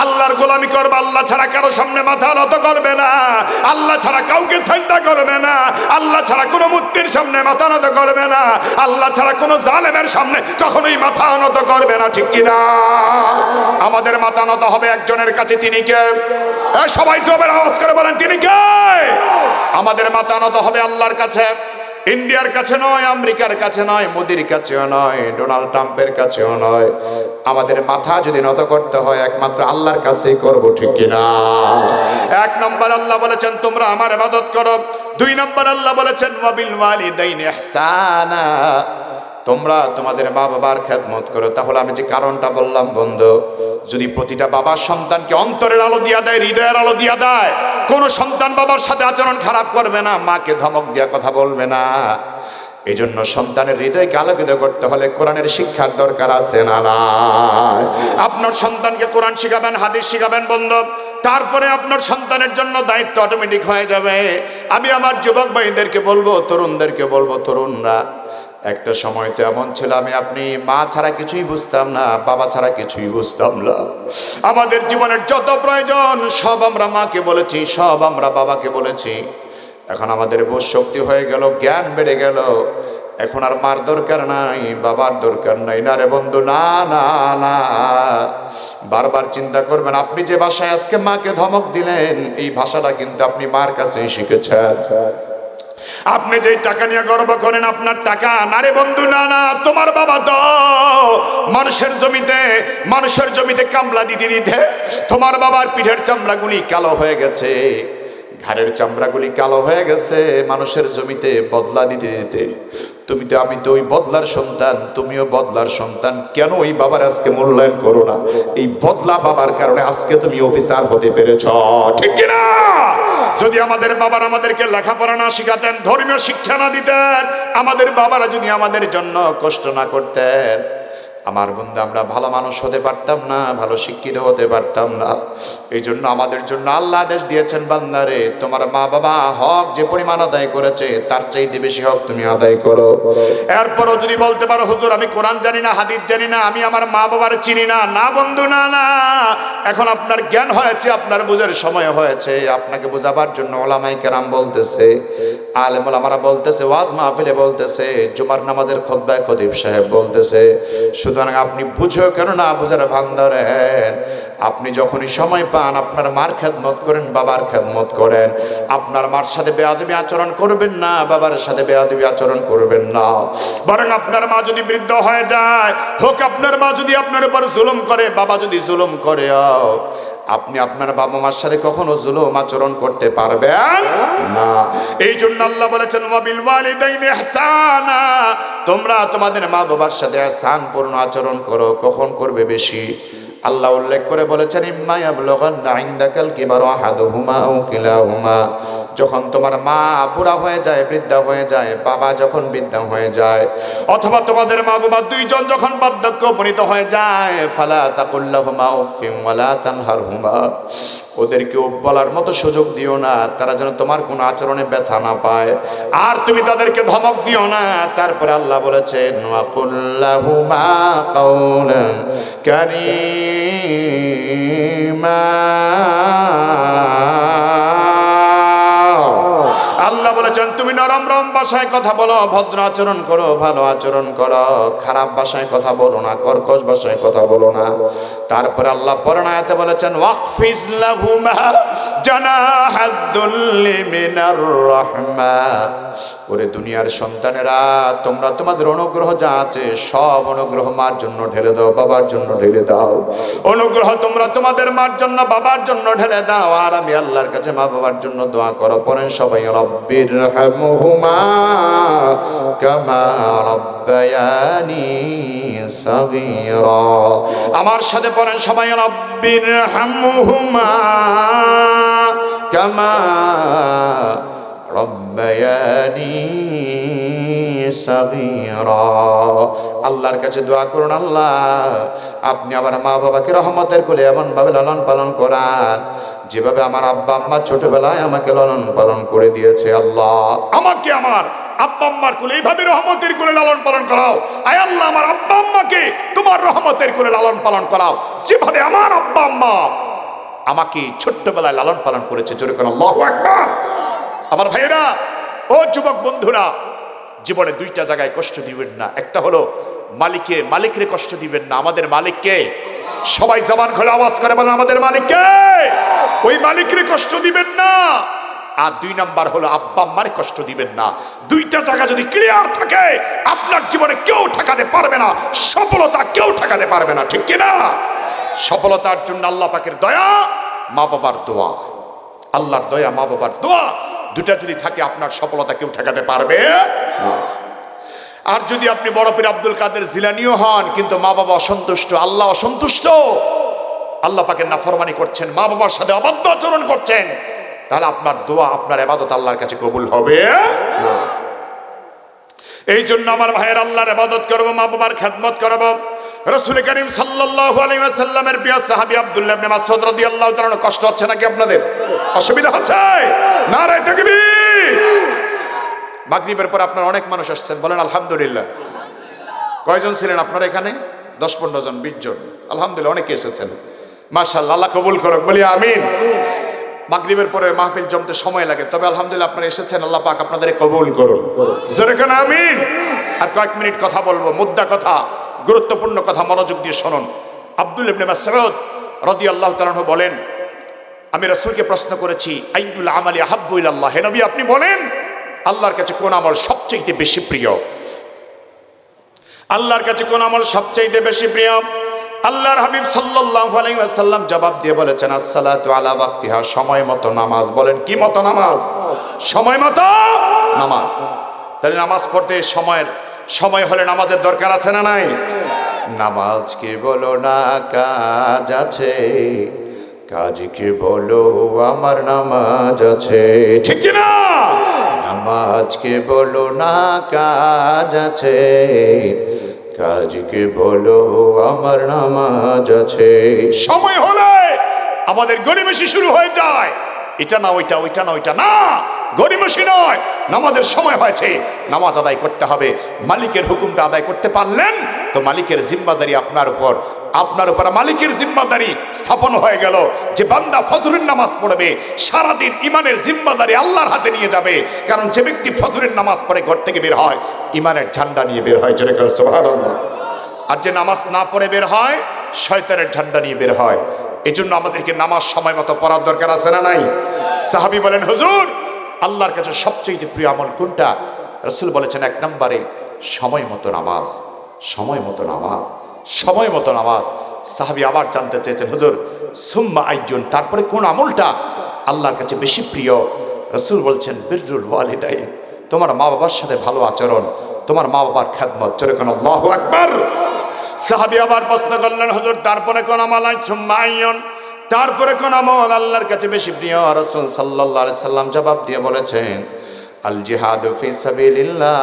Speaker 1: আল্লাহর গোলামি করবা, আল্লাহ ছাড়া কারো সামনে মাথা নত করবে না, আল্লাহ ছাড়া কাউকে সিজদা করবে না, আল্লাহ ছাড়া কোনো মূর্তির সামনে মাথা নত করবে না, আল্লাহ ছাড়া কোনো জালেমের সামনে কখনোই মাথা নত করবে না। ঠিক কি না? আমাদের মাথা নত হবে একজনের কাছে, তিনি কে? সবাই জোরে আওয়াজ করে বলেন, তিনি কে? আমাদের মাথা নত হবে আল্লাহর কাছে। ইন্ডিয়ার কাছে নয়, আমেরিকার কাছে নয়, মোদির কাছেও নয়, ডোনাল্ড ট্রাম্পের কাছেও নয়। আমাদের মাথা যদি নত করতে হয় একমাত্র আল্লাহর কাছেই করব। ঠিক কিনা? 1 নম্বর আল্লাহ বলেছেন তোমরা আমার ইবাদত করো। 2 নম্বর আল্লাহ বলেছেন ওয়াবিল ওয়ালিদাইনি ইহসানা, তোমরা তোমাদের মা বাবার খেদমত করো। তাহলে আমি যে কারণটা বললাম বন্ধু, যদি প্রতিটা বাবা সন্তানকে অন্তরের আলো দিয়া দেয়, হৃদয়ের আলো দিয়া দেয়, কোন সন্তান বাবার সাথে আচরণ খারাপ করবে না, মাকে ধমক দিয়া কথা বলবে না। এই জন্য সন্তানের হৃদয়কে আলোকিত করতে হলে কোরআনের শিক্ষার দরকার আছে না? আপনার সন্তানকে কোরআন শিখাবেন, হাদিস শিখাবেন বন্ধু, তারপরে আপনার সন্তানের জন্য দায়িত্ব অটোমেটিক হয়ে যাবে। আমি আমার যুবক ভাইদেরকে বলবো, তরুণদেরকে বলবো, তরুণরা, একটা সময় তো এমন ছিল আপনি মা ছাড়া কিছুই বুঝতাম না, বাবা ছাড়া কিছুই বুঝতাম না। আমাদের জীবনের যত প্রয়োজন সব আমরা মাকে বলেছি, সব আমরা বাবাকে বলেছি। এখন আমাদের বোধ শক্তি হয়ে গেল, জ্ঞান বেড়ে গেল, এখন আর মার দরকার নাই, বাবার দরকার নাই। না রে বন্ধু, না না না, বারবার চিন্তা করবেন। আপনি যে ভাষায় আজকে মাকে ধমক দিলেন, এই ভাষাটা কিন্তু আপনি মার কাছেই শিখেছেন। আপনি যেই টাকা নিয়ে গর্ব করেন আপনার টাকা, না রে বন্ধু, না না, তোমার বাবা তো মানুষের জমিতে কামলা দিতে দিতে তোমার বাবার পিঠের চামড়াগুলি কালো হয়ে গেছে, ঘাড়ের চামড়াগুলি কালো হয়ে গেছে মানুষের জমিতে বদলা দিতে দিতে। আমি তো ওই বদলার সন্তান, তুমিও বদলার সন্তান। কেন ওই বাবার আজকে মূল্যায়ন করো না? এই বদলা বাবার কারণে আজকে তুমি অফিসার হতে পেরেছ, ঠিক কিনা? যদি আমাদের বাবার আমাদেরকে লেখাপড়া না শিখাতেন, ধর্মীয় শিক্ষা না দিতেন, আমাদের বাবারা যদি আমাদের জন্য কষ্ট না করতেন, আমার বন্ধু আমরা ভালো মানুষ হতে পারতাম না, ভালো শিক্ষিত হতে পারতাম না। এই জন্য আমাদের জন্য আল্লাহ আদেশ দিয়েছেন, বান্দারে তোমার মা বাবা হক যে পরিমাণ আদায় করেছে তার চাইতে বেশি হক তুমি আদায় করো। এরপরও যদি বলতে পারো হুজুর আমি কোরআন জানি না, হাদিস জানি না, আমি আমার মা বাবার চিনি না, না বন্ধু, না না, এখন আপনার জ্ঞান হয়েছে, আপনার বুঝার সময় হয়েছে, আপনাকে বোঝাবার জন্য ওলামায়ে কেরাম বলতেছে, আলেম ওলামারা বলতেছে, ওয়াজ মাহফিলে বলতেছে, জুমার নামাজের খুতবায় খতিব সাহেব বলতেছে। সুতরাং আপনি বুঝেও কেন না বুঝার ভান ধরেন। আপনি যখনই সময় পান আপনার মার খেদমত করেন, বাবার খেদমত করেন। আপনার মার সাথে বেয়াদবি আচরণ করবেন না, বাবার সাথে বেয়াদবি আচরণ করবেন না। বরং আপনার মা যদি বৃদ্ধ হয়ে যায়, হোক আপনার মা যদি আপনার উপর জুলুম করে, বাবা যদি জুলুম করে, আপনি আপনার বাবা মার সাথে কখনো জুলুম আচরণ করতে পারবেন না। এই জন্য আল্লাহ বলেছেন ওয়াবিল ওয়ালিদাইনি ইহসানা, তোমরা তোমাদের মা বাবার সাথে ইহসানপূর্ণ আচরণ করো। কখন করবে? বেশি। আল্লাহ উল্লেখ করে বলেছেন ইম্মা ইয়াবলুগান্না ইনদাকাল কিবারা আহাদুহুমা আও কিলাহুমা, যখন তোমার মা বুড়া হয়ে যায়, বৃদ্ধা হয়ে যায়, বাবা যখন বৃদ্ধা হয়ে যায়, অথবা তোমাদের মা বাবা দুইজন যখন বার্ধক্য উপনীত হয়ে যায়, ফালা তাকুল্লাহুমা উফিন ওয়ালা তানহারহুমা, ওদেরকে বলার মতো সুযোগ দিও না, তারা যেন তোমার কোনো আচরণে ব্যথা না পায়। আর তুমি তাদেরকে ধমক দিও না। তারপরে আল্লাহ বলেছেন ওয়াকুল্লাহুমা কাওলান কারীমা, আল্লাহ বলেছেন তুমি নরম রম ভাষায় কথা বলো, ভদ্র আচরণ করো, ভালো আচরণ করো, খারাপ ভাষায় কথা বলো না, কর্কশ ভাষায় কথা বলো না। তারপরে আল্লাহ পরের আয়াতে বলেছেন ওয়াকফিজ লাহুমা জানাহাদ-দুল্লি মিনার রাহমা, ওরে দুনিয়ার সন্তানেরা তোমরা তোমাদের অনুগ্রহ যা আছে সব অনুগ্রহ মার জন্য ঢেলে দাও, বাবার জন্য ঢেলে দাও। অনুগ্রহ তোমরা তোমাদের মার জন্য, বাবার জন্য ঢেলে দাও। আর আমি আল্লাহর কাছে মা বাবার জন্য দোয়া করো। পড়েন সবাই রব্বিরহামহুমা কামা রাব্বায়ানি সাগীরা। আমার সাথে পড়েন সবাই রব্বিরহামহুমা কামা রব্বায়ানি সাগীরা। আল্লাহর কাছে দোয়া করুন, আল্লাহ আপনি আমার মা বাবাকে রহমতের কোলে এমন ভাবে লালন পালন করান যেভাবে আমার আব্বা আম্মা ছোটবেলায় আমাকে লালন পালন করে দিয়েছে। আল্লাহ আমাকে আমার আব্বা আম্মার কোলে এইভাবে রহমতের কোলে লালন পালন করাও। আয় আল্লাহ আমার আব্বা আম্মাকে তোমার রহমতের কোলে লালন পালন করাও যেভাবে আমার আব্বা আম্মা আমাকে ছোট্টবেলায় লালন পালন করেছে। জোরে করে আল্লাহু আকবার। আমার ভাইয়েরা, ও যুবক বন্ধুরা, জীবনে দুইটা জায়গায় কষ্ট দিবেন না। একটা হলো মালিকরে কষ্ট দিবেন না। আমাদের মালিককে সবাই জবান খুলে আওয়াজ করে বলেন আমাদের মালিককে, ওই মালিকরে কষ্ট দিবেন না। আর দুই নাম্বার হলো আব্বা আম্মারে কষ্ট দিবেন না। দুইটা জায়গা যদি ক্লিয়ার থাকে আপনার জীবনে কেউ ঠেকাতে পারবে না, সফলতা কেউ ঠেকাতে পারবে না, ঠিক কিনা? সফলতার জন্য আল্লাহ পাকের দয়া, মা বাবার দোয়া। আল্লাহর দয়া, মা বাবার দোয়া, দুটা যদি থাকে আপনার সফলতা কেউ ঠেকাতে পারবে না। আর যদি আপনি বড় পীর আব্দুল কাদের জিলানীও হন কিন্তু মা বাবা অসন্তুষ্ট, আল্লাহ অসন্তুষ্ট, আল্লাহ পাকের নাফরমানি করছেন, মা বাবার সাথে অবাধ্য আচরণ করছেন, তাহলে আপনার দোয়া, আপনার ইবাদত আল্লাহর কাছে কবুল হবে না। এই জন্য আমার ভাইয়ের আল্লাহর ইবাদত করব, মা বাবার খেদমত করব। রাসূল করিম সাল্লাল্লাহু আলাইহি ওয়াসাল্লামের প্রিয় সাহাবী আব্দুল্লাহ ইবনে মাসউদ রাদিয়াল্লাহু তাআলা, কষ্ট হচ্ছে নাকি আপনাদের? অসুবিধা হচ্ছে? নারে তাকবীর। মাগরিবের পর আপনারা অনেক মানুষ আসছেন, বলেন আলহামদুলিল্লাহ। কয়জন ছিলেন আপনারা এখানে? 10-15 জন, 20 জন। আলহামদুলিল্লাহ, অনেকে এসেছেন। মাশাআল্লাহ, আল্লাহ কবুল করুক, বলি আমিন। মাগরিবের পরে মাহফিল জমতে সময় লাগে, তবে আলহামদুলিল্লাহ আপনারা এসেছেন, আল্লাহ পাক আপনাদের কবুল করুন। জোরে করে আমিন। আর কয়েক মিনিট কথা বলবো, মুদ্রা কথা, গুরুত্বপূর্ণ কথা, মনোযোগ দিয়ে শুনুন। আব্দুল ইবনে মাসউদ রাদিয়াল্লাহু তাআলা আনহু বলেন, আমি রাসূলকে প্রশ্ন করেছি, আইয়ুল আমালি আহাব্বু ইলাল্লাহ, হে নবী আপনি বলেন আল্লাহর কাছে কোন আমল সবচেয়ে বেশি প্রিয়? আল্লাহর কাছে কোন আমল সবচেয়ে বেশি প্রিয়? আল্লাহর হাবিব সাল্লাল্লাহু আলাইহি ওয়াসাল্লাম জবাব দিয়ে বলেছেন, আসসালাতু আলা ওয়াক্তিহা, সময় মতো নামাজ। বলেন কি মতো নামাজ? সময় মতো নামাজ। তাহলে নামাজ পড়তে সময় হলে নামাজের দরকার আছে না নাই? নামাজ কি বলো না কাজ আছে, কাজ কি বলো আমার নামাজ আছে, ঠিক কি না? নামাজ কি বলো না কাজ আছে, কাজ কি বলো আমার নামাজ আছে। সময় হলে আমাদের গড়িমসি শুরু হয়ে যায়, এটা না ওইটা, ওইটা না ওইটা না, গড়িমসি নয়, নামাজের সময় হয়েছে, নামাজ আদায় করতে হবে। মালিকের হুকুমটা আদায় করতে পারলেন তো মালিকের জিম্মাদারি আপনার উপর, আপনার উপর মালিকের জিম্মাদারি স্থাপন হয়ে গেল যে বান্দা ফজরের নামাজ পড়বে, সারাদিন ইমানের জিম্মাদারি আল্লাহর হাতে নিয়ে যাবে। কারণ যে ব্যক্তি ফজরের নামাজ পড়ে ঘর থেকে বের হয়, ইমানের ঝান্ডা নিয়ে বের হয়, জোরে করে সুবহানাল্লাহ। আর যে নামাজ না পড়ে বের হয়, শয়তানের ঝান্ডা নিয়ে বের হয়। এজন্য আমাদেরকে নামাজ সময় মতো পড়ার দরকার আছে না নাই? সাহাবী বলেন, হুজুর আল্লাহর কাছে সবচেয়ে প্রিয় আমল কোনটা? রাসূল বলেছেন, এক নম্বরে সময় মতো নামাজ, সময় মতো নামাজ, সময় মতো নামাজ। সাহাবী আবার জানতে চেয়েছেন, হুজুর সুম্মা আইয়ুন, তারপরে কোন আমলটা আল্লাহর কাছে বেশি প্রিয়? রাসূল বলছেন, বিররুল ওয়ালিদাইন, তোমার মা বাবার সাথে ভালো আচরণ, তোমার মা বাবার খেদমত। জোরে কোন আল্লাহু আকবার। সাহাবী আবার প্রশ্ন করলেন, হুজুর তারপরে কোন আমল? সুম্মা আইয়ুন, তারপরে কোন আমল আল্লাহর কাছে বেশি প্রিয়? রাসূল সাল্লাল্লাহু আলাইহি সাল্লাম জবাব দিয়ে বলেছেন, আল জিহাদু ফি সাবিলিল্লাহ,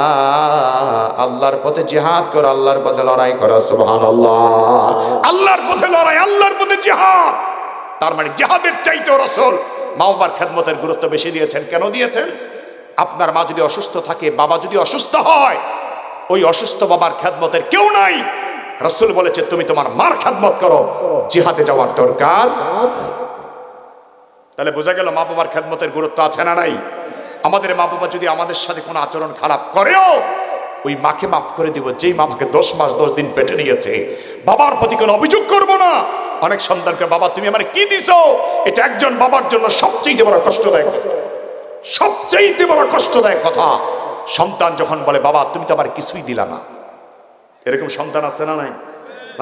Speaker 1: আল্লাহর পথে জিহাদ করা, আল্লাহর পথে লড়াই করা। সুবহানাল্লাহ, আল্লাহর পথে লড়াই, আল্লাহর পথে জিহাদ। তার মানে জিহাদের চাইতেও রাসূল মা বাবার খেদমতের গুরুত্ব বেশি দিয়েছেন। কেন দিয়েছেন? আপনার মা যদি অসুস্থ থাকে, বাবা যদি অসুস্থ হয়, ওই অসুস্থ বাবার খেদমতের কেউ নাই। রাসূল বলেছে, তুমি তোমার মার খেদমত করো, জিহাদে যাওয়ার দরকার। তাহলে বোঝা গেল মা বাবার খেদমতের গুরুত্ব আছে না নাই? আমাদের মা বাবা যদি আমাদের সাথে কোনো আচরণ খারাপ করেও, ওই মাকে মাফ করে দিব, যেই মা আমাকে 10 মাস 10 দিন পেটে নিয়েছে। বাবার প্রতি কোনো অভিযোগ করব না। অনেক সন্তানকে, বাবা তুমি আমার কি দিছো, এটা একজন বাবার জন্য সবচেয়ে বড় কষ্টদায়ক, সবচেয়ে বড় কষ্টদায়ক কথা। সন্তান যখন বলে, বাবা তুমি তো আমার কিছুই দিলা না, এরকম সন্তান আছে না নাই?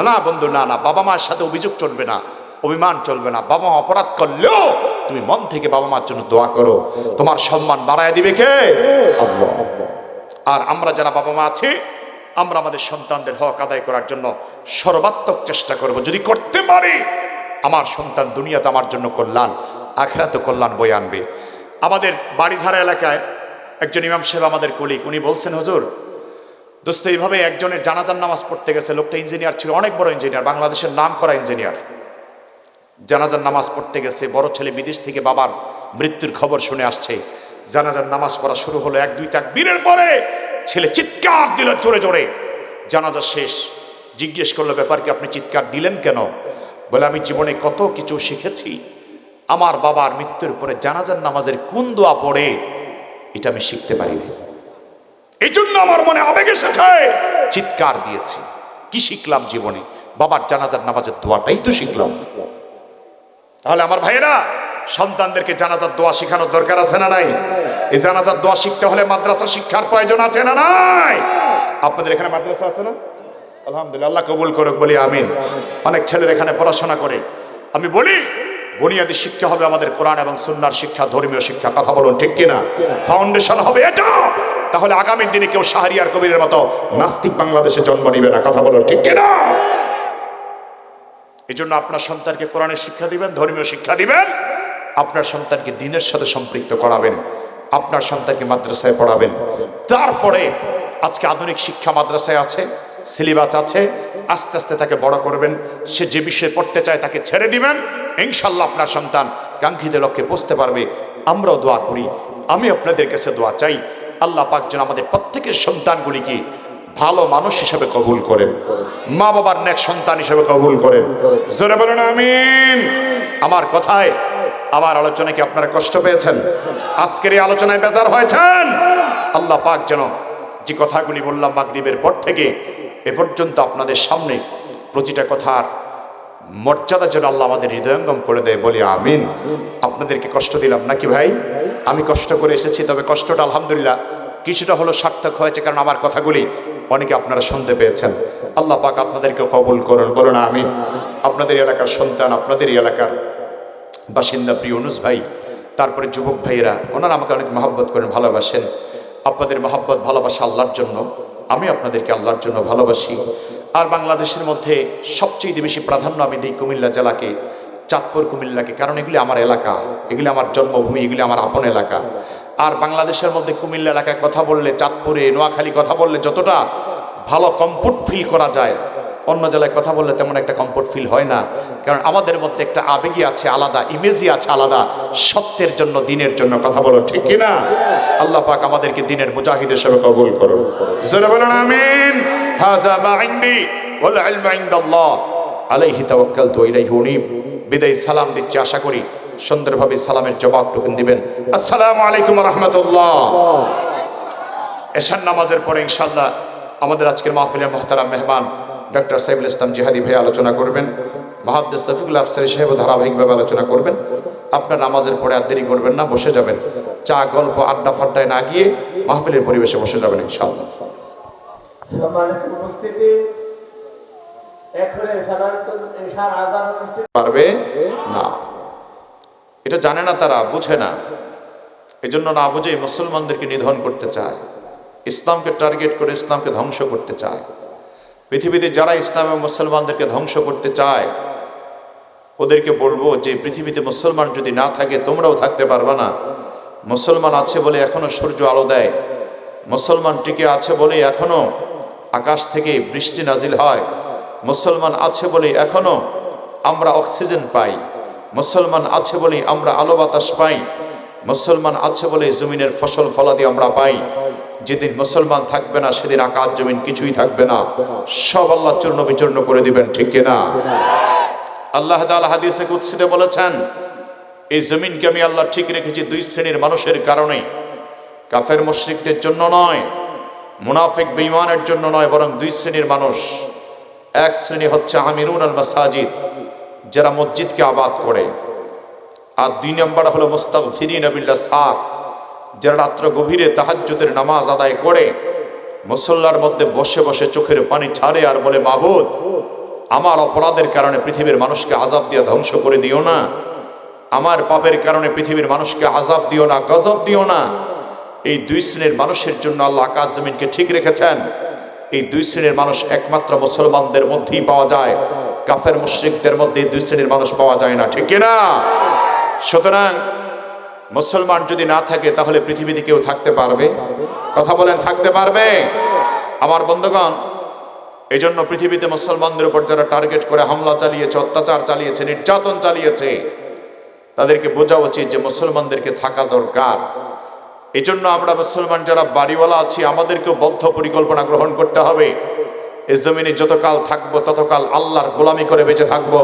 Speaker 1: না বন্ধু, না না, বাবা মার সাথে অভিযোগ চলবে না, অভিমান চলবে না। বাবা মা অপরাধ করলেও তুমি মন থেকে বাবা মার জন্য দোয়া করো, তোমার সম্মান বাড়ায় দিবে কে? আল্লাহ। আর আমরা যারা বাবা মা আছি, আমরা আমাদের সন্তানদের হক আদায় করার জন্য সর্বাত্মক চেষ্টা করব। যদি করতে পারি, আমার সন্তান দুনিয়াতে আমার জন্য কল্যাণ, আখিরাতে কল্যাণ বয়ে আনবে। আমাদের বাড়িধারা এলাকায় একজন ইমাম সাহেব আমাদের কলিগ, উনি বলছেন, হুজুর দোস্ত এইভাবে একজনের জানাজার নামাজ পড়তে গেছে, লোকটা ইঞ্জিনিয়ার ছিল, অনেক বড় ইঞ্জিনিয়ার, বাংলাদেশের নাম করা ইঞ্জিনিয়ার। জানাজার নামাজ পড়তে গেছে, বড় ছেলে বিদেশ থেকে বাবার মৃত্যুর খবর শুনে আসছে। জানাজার নামাজ পড়া শুরু হলো, 1-2 তাকবীরের পরে ছেলে চিৎকার দিল জোরে জোরে। জানাজা শেষ, জিজ্ঞেস করলো, ব্যাপার কি, আপনি চিৎকার দিলেন কেন? বলে, আমি জীবনে কত কিছু শিখেছি, আমার বাবার মৃত্যুর পরে জানাজার নামাজের কোন দোয়া পড়ে এটা আমি শিখতে পারিনি, এই জন্য আমার মনে আবেগ এসেছে, চিৎকার দিয়েছি। কি শিখলাম জীবনে? বাবার জানাজার নামাজের দোয়াটাই তো শিখলাম। তাহলে আমার ভাইয়েরা, সন্তানদেরকে জানাজার দোয়া শেখানোর দরকার আছে না নাই? এই জানাজার দোয়া শিখতে হলে মাদ্রাসা শিক্ষার প্রয়োজন আছে না নাই? আপনাদের এখানে মাদ্রাসা আছে না? আলহামদুলিল্লাহ, আল্লাহ কবুল করুক বলি আমিন। অনেক ছেলের এখানে পড়াশোনা করে। আমি বলি, বুনিয়াদী শিক্ষা হবে আমাদের কোরআন এবং সুন্নাহর শিক্ষা, ধর্মীয় শিক্ষা। কথা বলুন ঠিক কিনা? ফাউন্ডেশন হবে এটা। তাহলে আগামী দিনে কেউ শাহরিয়ার কবিরের মতো নাস্তিক বাংলাদেশে জন্ম নিবে না। কথা বলুন ঠিক কিনা? এই জন্য আপনার সন্তানকে কোরআনের শিক্ষা দিবেন, ধর্মীয় শিক্ষা দিবেন, আপনার সন্তানকে দ্বীনের সাথে সম্পৃক্ত করাবেন, আপনার সন্তানকে মাদ্রাসায় পড়াবেন। তারপরে আজকে আধুনিক শিক্ষা মাদ্রাসায় আছে, সিলেবাস আছে, আস্তে আস্তে তাকে বড় করবেন। সে যে বিষয়ে পড়তে চায় তাকে ছেড়ে দিবেন, ইনশাল্লাহ আপনার সন্তান কাঙ্ক্ষিত লক্ষ্যে পৌঁছতে পারবে। আমরাও দোয়া করি, আমি আপনাদের কাছে দোয়া চাই, আল্লাহ পাক যেন আমাদের প্রত্যেকের সন্তানগুলিকে ভালো মানুষ হিসেবে কবুল করেন, মা বাবার নেক সন্তান হিসেবে কবুল করেন। জোরে বলেন আমিন। আমার কথায়, আমার আলোচনায় কি আপনারা কষ্ট পেয়েছেন? আজকের এই আলোচনায় বেজার হয়েছেন? আল্লাহ পাক যেন যে কথাগুলি বললাম মাগরিবের পর থেকে এ পর্যন্ত আপনাদের সামনে প্রতিটা কথার মর্যাদা যেন আল্লাহ আমাদের হৃদয়ঙ্গম করে দেয়, বলি আমিন। আপনাদেরকে কষ্ট দিলাম নাকি ভাই? আমি কষ্ট করে এসেছি, তবে কষ্টটা আলহামদুলিল্লাহ কিছুটা হলো সার্থক হয়েছে, কারণ আমার কথাগুলি অনেকে আপনারা শুনতে পেয়েছেন। আল্লাহ পাক আপনাদেরকে কবুল করুন, বলুন আমিন। আপনাদের এলাকার সন্তান, আপনাদের এলাকার বাসিন্দা প্রিয় ইউনুস ভাই, তারপরে যুবক ভাইয়েরা, ওনারা আমাকে অনেক মহব্বত করেন, ভালোবাসেন। আপনাদের মহব্বত ভালোবাসা আল্লাহর জন্য, আমি আপনাদেরকে আল্লাহর জন্য ভালোবাসি। আর বাংলাদেশের মধ্যে সবচেয়ে বেশি প্রাধান্য আমি দিই কুমিল্লা জেলাকে, চাঁদপুর কুমিল্লাকে, কারণ এগুলি আমার এলাকা, এগুলি আমার জন্মভূমি, এগুলি আমার আপন এলাকা। আর বাংলাদেশের মধ্যে কুমিল্লা এলাকায় কথা বললে, চাঁদপুরে, নোয়াখালী কথা বললে যতটা ভালো কমফোর্ট ফিল করা যায়, অন্য জেলায় কথা বললে তেমন একটা কমফোর্ট ফিল হয় না। কারণ আমাদের মধ্যে একটা আবেগই আছে আলাদা, ইমেজই আছে আলাদা, সত্যের জন্য, দিনের জন্য কথা বলো, ঠিক কিনা? আল্লাহ পাক আমাদেরকে দিনের মুজাহিদ হিসেবে কবুল করুন, জোরে বলুন আমিন। হাযা মা ইনদি ওয়াল ইলমু ইনদাল্লাহ আলাইহি তাওয়াক্কালতু ওয়া ইলাইহি উনীব। বিদায় সালাম দিচ্ছি, আশা করি সুন্দরভাবে সালামের জবাবটুকু দিবেন। আসসালামু আলাইকুম ওয়া রাহমাতুল্লাহ। এশার নামাজের পরে ইনশাআল্লাহ আমাদের আজকের মাহফিলের মুহতারাম মেহমান ডক্টর সাইফুল ইসলাম জিহাদি ভাই আলোচনা করবেন। মুহাদ্দিস শফিকুল আফসারী সাহেব ধারাবাহিকভাবে আলোচনা করবেন। আপনার নামাজের পরে আর দেরি করবেন না, বসে যাবেন, চা গল্প আড্ডা ফাড্ডায় না গিয়ে মাহফিলের পরিবেশে বসে যাবেন ইনশাআল্লাহ।
Speaker 2: সম্মানিত উপস্থিতি, এখন এশার আযান অনুষ্ঠিত
Speaker 1: পারবে না, এটা জানে না, তারা বুঝে না, এজন্য না বুঝে মুসলমানদেরকে নিধন করতে চায়, ইসলামকে টার্গেট করে ইসলামকে ধ্বংস করতে চায়। পৃথিবীতে যারা ইসলাম এবং মুসলমানদেরকে ধ্বংস করতে চায় ওদেরকে বলবো যে পৃথিবীতে মুসলমান যদি না থাকে তোমরাও থাকতে পারবে না। মুসলমান আছে বলে এখনো সূর্য আলো দেয়, মুসলমান টিকে আছে বলে এখনো আকাশ থেকে বৃষ্টি নাজিল হয়, মুসলমান আছে বলে এখনো আমরা অক্সিজেন পাই, মুসলমান আছে বলে আমরা আলো বাতাস পাই, মুসলমান আছে বলে জমিনের ফসল ফলাদি আমরা পাই। যেদিন মুসলমান থাকবে না সেদিন আকাশ জমিন কিছুই থাকবে না, সব আল্লাহ চূর্ণ বিচূর্ণ করে দিবেন, ঠিক কিনা? আল্লাহ তাআলা হাদিসে কুদসিতে বলেছেন, এই জমিনকে আমি আল্লাহ ঠিক রেখেছি দুই শ্রেণীর মানুষের কারণে, কাফের মুশরিকদের জন্য নয়, মুনাফিক বেঈমানের জন্য নয়, বরং দুই শ্রেণীর মানুষ। এক শ্রেণী হচ্ছে আমিরুন আল মাসাজিদ, যারা মসজিদকে আবাদ করে, আর দুই নম্বর হলো মুস্তাগফিরিন বিল্লাহ সাহ, যারা রাত্র গভীরে তাহাজ্জুদের নামাজ আদায় করে মুসল্লার মধ্যে বসে বসে চোখের পানি ছাড়ে আর বলে, মাবুদ আমার অপরাধের কারণে পৃথিবীর মানুষকে আযাব দিয়ে ধ্বংস করে দিও না, আমার পাপের কারণে পৃথিবীর মানুষকে আযাব দিও না, গজব দিও না। এই দুই শ্রেণীর মানুষের জন্য আল্লাহ আকাশ জমিনকে ঠিক রেখেছেন। এই দুই শ্রেণীর মানুষ একমাত্র মুসলমানদের মধ্যেই পাওয়া যায়, কাফের মুশরিকদের মধ্যে এই দুই শ্রেণীর মানুষ পাওয়া যায় না, ঠিক কিনা? সুতরাং মুসলমান যদি না থাকে তাহলে পৃথিবীতে কেউ থাকতে পারবে? কথা বলেন, থাকতে পারবে? আমার বন্ধুগণ, এই জন্য পৃথিবীতে মুসলমানদের উপর যারা টার্গেট করে হামলা চালিয়েছে, অত্যাচার চালিয়েছে, নির্যাতন চালিয়েছে, তাদেরকে বোঝা উচিত যে মুসলমানদেরকে থাকা দরকার। এই জন্য আমরা মুসলমান যারা বাড়িওয়ালা আছি আমাদেরকেও বদ্ধ পরিকল্পনা গ্রহণ করতে হবে। এই জমিনে যতকাল থাকবো ততকাল আল্লাহর গোলামি করে বেঁচে থাকবো,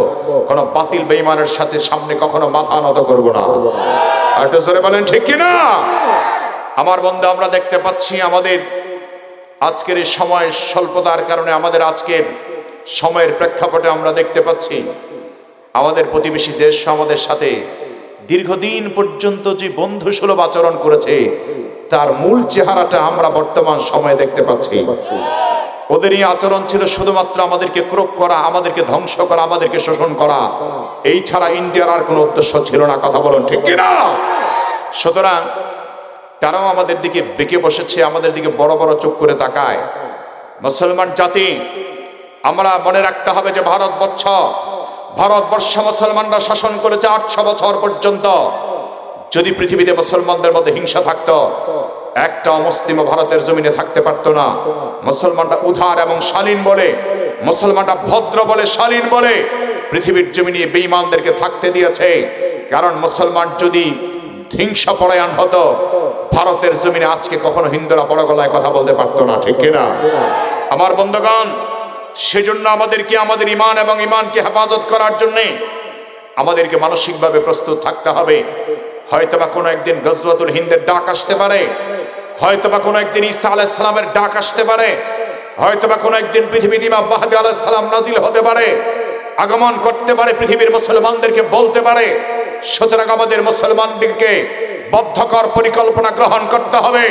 Speaker 1: কোনো বাতিল বেঈমানের সাথে সামনে কখনো মাথা নত করবো না। আর একটু জোরে বলেন, ঠিক কিনা? আমার বন্ধু, আমরা দেখতে পাচ্ছি আমাদের আজকের এই সময় স্বল্পতার কারণে, আমাদের আজকের সময়ের প্রেক্ষাপটে আমরা দেখতে পাচ্ছি আমাদের প্রতিবেশী দেশ আমাদের সাথে দীর্ঘদিন পর্যন্ত যে বন্ধুসুলভ আচরণ করেছে তার মূল চেহারাটা আমরা বর্তমান সময়ে দেখতে পাচ্ছি। ওদের এই আচরণ ছিল শুধুমাত্র আমাদেরকে ক্রোক করা, আমাদেরকে ধ্বংস করা, আমাদেরকে শোষণ করা, এই ছাড়া ইন্ডিয়ার আর কোনো উদ্দেশ্য ছিল না। কথা বলুন, ঠিক কিনা? সুতরাং তারাও আমাদের দিকে বেঁকে বসেছে, আমাদের দিকে বড় বড় চোখ করে তাকায়। মুসলমান জাতি, আমরা মনে রাখতে হবে যে ভারতবর্ষ মুসলমানরা শাসন করেছে 800 বছর পর্যন্ত। যদি পৃথিবীতে মুসলমানদের মধ্যে হিংসা থাকতো, একটা অমুসলিম ভারতের জমিনে থাকতে পারতো না। মুসলমানরা উদার এবং শালীন বলে, মুসলমানরা ভদ্র বলে, শালীন বলে পৃথিবীর জমিনে বেঈমানদেরকে থাকতে দিয়েছে। কারণ মুসলমান যদি হিংসা পরায়ণ হতো, ভারতের জমিনে আজকে কখনো হিন্দুরা বড় গলায় কথা বলতে পারতো না, ঠিক কিনা? আমার বন্ধুগণ, সেজন্য আমাদেরকে আমাদের ঈমান এবং ঈমানকে হেফাজত করার জন্য আমাদেরকে মানসিকভাবে প্রস্তুত থাকতে হবে। হয়তোবা কোনো একদিন গজওয়াতুল হিন্দের ডাক আসতে পারে, হয়তোবা কোনো একদিন ঈসা আলাইহিস সালামের ডাক আসতে পারে, হয়তোবা কোনো একদিন পৃথিবীতে ইমাম মাহদী আলাইহিস সালাম নাজিল হতে পারে, আগমন করতে পারে, পৃথিবীর মুসলমানদেরকে বলতে পারে। সুতরাং আমাদের মুসলমানদেরকে বদ্ধকর পরিকল্পনা গ্রহণ করতে হবে।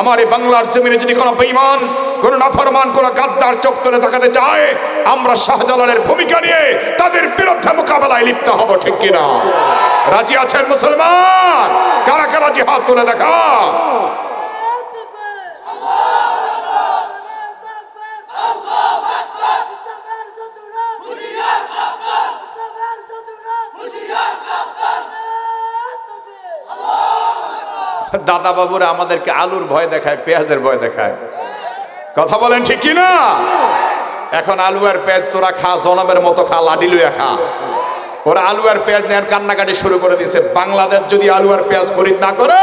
Speaker 1: আমার এই বাংলার জমিনে যদি কোনো বেঈমান, কোনো নাফরমান, কোনো গাদ্দার চোখ তুলে তাকাতে চায়, আমরা শাহজালালের ভূমিকা নিয়ে তাদের বিরুদ্ধে মোকাবেলায় লিপ্ত হব, ঠিক কিনা? রাজি আছেন মুসলমান? কারা কারা জিহাদ তুলে দেখা? দাদা বাবুরা আমাদেরকে আলুর ভয় দেখায়, পেঁয়াজের ভয় দেখায়। কথা বলেন ঠিক কি না? এখন আলু আর পেঁয়াজ তোরা খা, জনমের মতো খা, লাডি লইয়া খা। ওরা আলু আর পেঁয়াজ নেওয়ার কান্নাকাটি শুরু করে দিয়েছে। বাংলাদেশ যদি আলু আর পেঁয়াজ খরিদ না করে,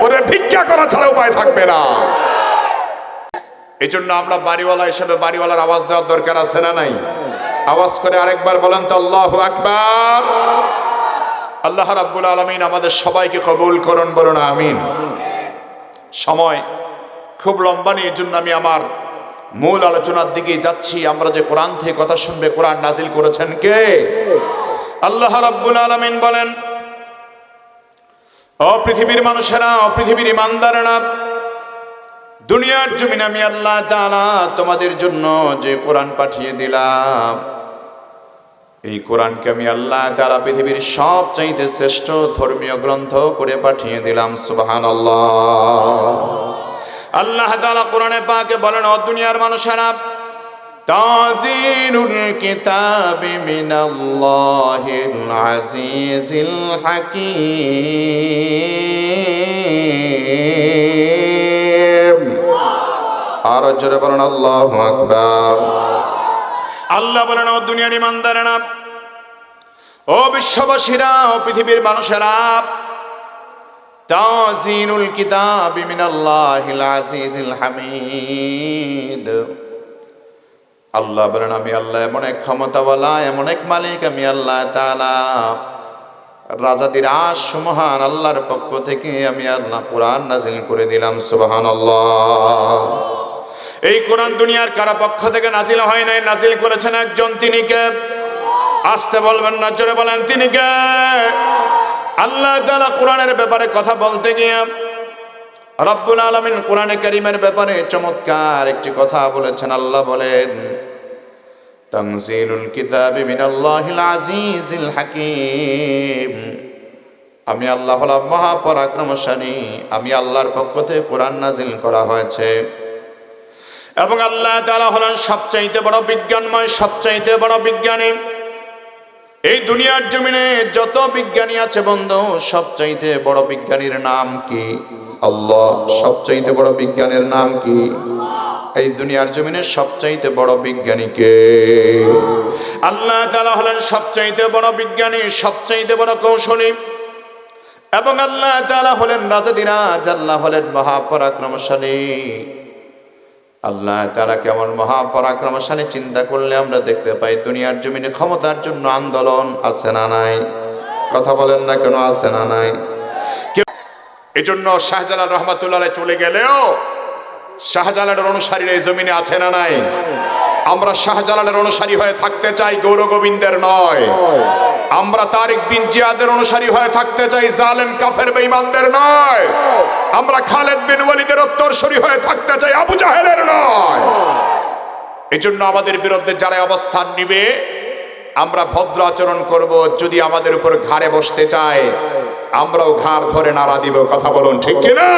Speaker 1: ওদের ভিক্ষা করা ছাড়া উপায় থাকবে না। এই জন্য আমরা বাড়িওয়ালা হিসেবে বাড়িওয়ালার আওয়াজ দেওয়ার দরকার আছে না নাই? আওয়াজ করে আরেকবার বলেন তো আল্লাহু আকবার। আল্লাহ রাব্বুল আলামিন আমাদের সবাইকে কবুল করুন, বলুন আমিন। সময় খুব লম্বা নিয়ে, এই জন্য আমি আমার মূল আলোচনার দিকে যাচ্ছি। আমরা যে কোরআন থেকে কথা শুনবে, কোরআন নাজিল করেছেন কে? আল্লাহ রাব্বুল আলামিন বলেন, ও পৃথিবীর মানুষেরা, ও পৃথিবীর ইমানদারেরা, দুনিয়ার জমিনে আমি আল্লাহ তাআলা তোমাদের জন্য যে কোরআন পাঠিয়ে দিলাম, এই কোরআনকে আমি আল্লাহ তাআলা পৃথিবীর সবচাইতে শ্রেষ্ঠ ধর্মীয় গ্রন্থ করে পাঠিয়ে দিলাম। সুবহানাল্লাহ। আল্লাহ তাআলা কোরআনে পাকে বলেন, ও দুনিয়ার মানুষেরা, তানজিলুল কিতাবি মিনাল্লাহিল আজিজিল হাকীম। আর জোরে বলেন আল্লাহু আকবার। আল্লাহ বলেন, ও দুনিয়ার ইমানদারেরা, ও বিশ্ববাসীরা, ও পৃথিবীর মানুষেরা, তানজিলুল কিতাবি মিনাল্লাহিল আজিজিল হামিদ। আল্লাহ বলেন, আমি আল্লাহ এমন এক ক্ষমতাওয়ালা, এমন এক মালিক, আমি আল্লাহ তাআলা রাজাদের মহান আল্লাহর পক্ষ থেকে আমি আল্লাহ কোরআন নাজিল করে দিলাম। সুবহানাল্লাহ। এই কোরআন দুনিয়ার কারো পক্ষ থেকে নাজিল হয় নাই, নাজিল করেছেন একজন, তিনি কে? আসতে বলবেন না, জোরে বলেন তিনি কে? আল্লাহ তাআলা কোরআনের ব্যাপারে কথা বলতে গিয়ে রব্বুল আলামিন কোরআনে কারীমের ব্যাপারে চমৎকার একটি কথা বলেছেন। আল্লাহ বলেন, তানজিলুল কিতাবি মিনাল্লাহিল আজিজিল হাকীম। আমি আল্লাহ হলাম মহাপরাক্রমশালী, আমি আল্লাহর পক্ষ থেকে কোরআন নাজিল করা হয়েছে। এবং আল্লাহ তাআলা হলেন সবচাইতে বড় বিজ্ঞানময়, সবচাইতে বড় বিজ্ঞানী। এই দুনিয়ার জমিনে যত বিজ্ঞানী আছে বন্ধু, সবচাইতে বড় বিজ্ঞানীর নাম কি? আল্লাহ। সবচাইতে বড় বিজ্ঞানীর নাম কি? এই দুনিয়ার জমিনে সবচাইতে বড় বিজ্ঞানী কে? আল্লাহ তাআলা হলেন সবচাইতে বড় বিজ্ঞানী, সবচাইতে বড় কৌশলী। এবং আল্লাহ তাআলা হলেন রাজাদিরাজ, আল্লাহ হলেন মহাপরাক্রমশালী। আল্লাহ তাআলা কেমন মহাপরাক্রমশালী চিন্তা করলে আমরা দেখতে পাই দুনিয়ার জমিনে ক্ষমতার জন্য আন্দোলন আছে না নাই? কথা বলেন না কেন, আছে না নাই? এজন্য শাহজালাল রহমাতুল্লাহ আলাইহি চলে গেলেও শাহজালালের অনুসারীরা এই জমিনে আছে না নাই? আমরা শাহজালালের অনুসারী হয়ে থাকতে চাই, গৌর গোবিন্দের নয়। আমরা তারিক বিন জিয়াদের অনুসারী হয়ে থাকতে চাই, জালেম কাফের বেঈমানদের নয়। আমরা খালেদ বিন ওয়ালিদের উত্তরসূরি হয়ে থাকতে চাই, আবু জাহেলের নয়। এজন্য আমাদের বিরুদ্ধে যারা অবস্থান নিবে, আমরা ভদ্র আচরণ করব। যদি আমাদের উপর ঘাড়ে বসতে চায়, আমরাও ঘাড় ধরে নাড়া দিব। কথা বলুন ঠিক কিনা?